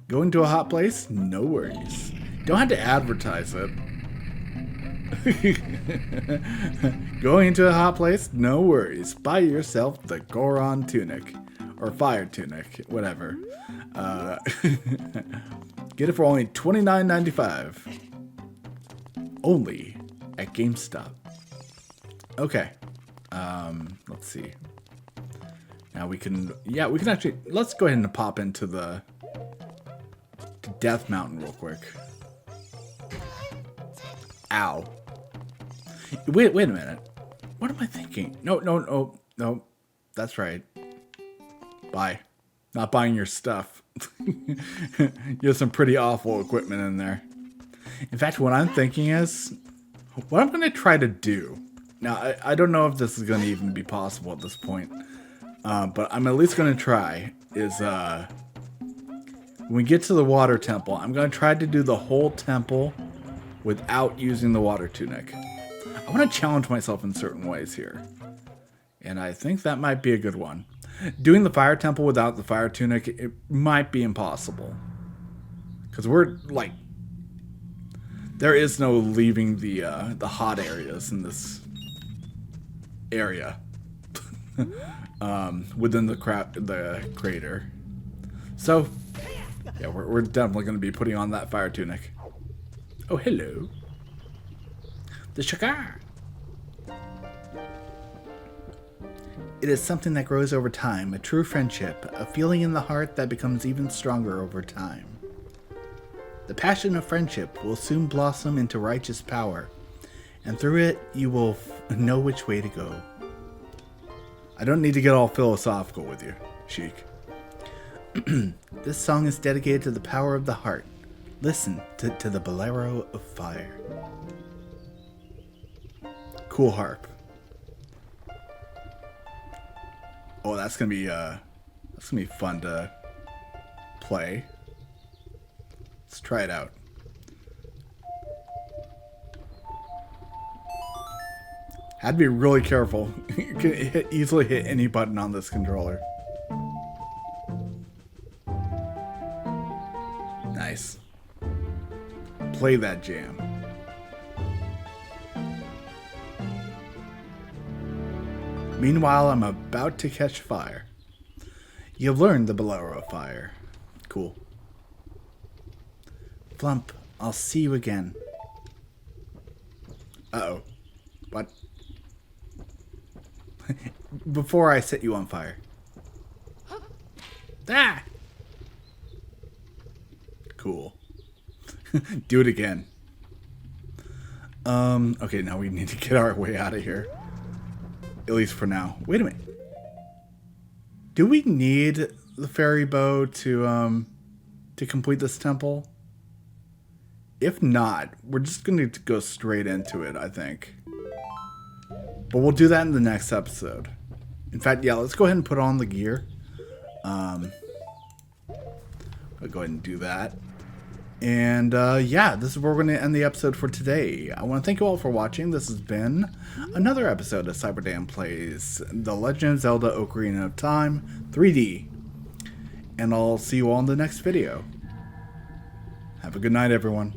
Going to a hot place? No worries. Don't have to advertise it. Going into a hot place? No worries. Buy yourself the Goron tunic. Or fire tunic. Whatever. Get it for only $29.95. Only at GameStop. Okay. Let's see. Now we can actually, let's go ahead and pop into the Death Mountain real quick. Ow. Wait a minute. What am I thinking? No. That's right. Buy. Not buying your stuff. You have some pretty awful equipment in there. In fact, what I'm thinking is, what I'm going to try to do. Now, I don't know if this is going to even be possible at this point. But I'm at least going to try. Is, when we get to the water temple, I'm going to try to do the whole temple without using the water tunic. I want to challenge myself in certain ways here. And I think that might be a good one. Doing the fire temple without the fire tunic, it might be impossible. Because we're, like... There is no leaving the hot areas in this area. Within the crater. So, yeah, we're definitely going to be putting on that fire tunic. Oh, hello. The shakar. It is something that grows over time, a true friendship, a feeling in the heart that becomes even stronger over time. The passion of friendship will soon blossom into righteous power, and through it you will know which way to go. I don't need to get all philosophical with you, Sheik. This song is dedicated to the power of the heart. Listen to the bolero of fire. Cool harp. Oh, that's gonna be fun to play. Let's try it out. Had to be really careful. You can easily hit any button on this controller. Nice. Play that jam. Meanwhile, I'm about to catch fire. You've learned the bolero of fire. Cool. Flump, I'll see you again. Uh-oh. What? Before I set you on fire. Ah! Cool. Do it again. Okay, now we need to get our way out of here. At least for now. Wait a minute. Do we need the fairy bow to complete this temple? If not, we're just going to go straight into it, I think. But we'll do that in the next episode. In fact, yeah, let's go ahead and put on the gear. I'll go ahead and do that. And yeah, this is where we're going to end the episode for today. I want to thank you all for watching. This has been another episode of CyberDan Plays The Legend of Zelda Ocarina of Time 3D. And I'll see you all in the next video. Have a good night, everyone.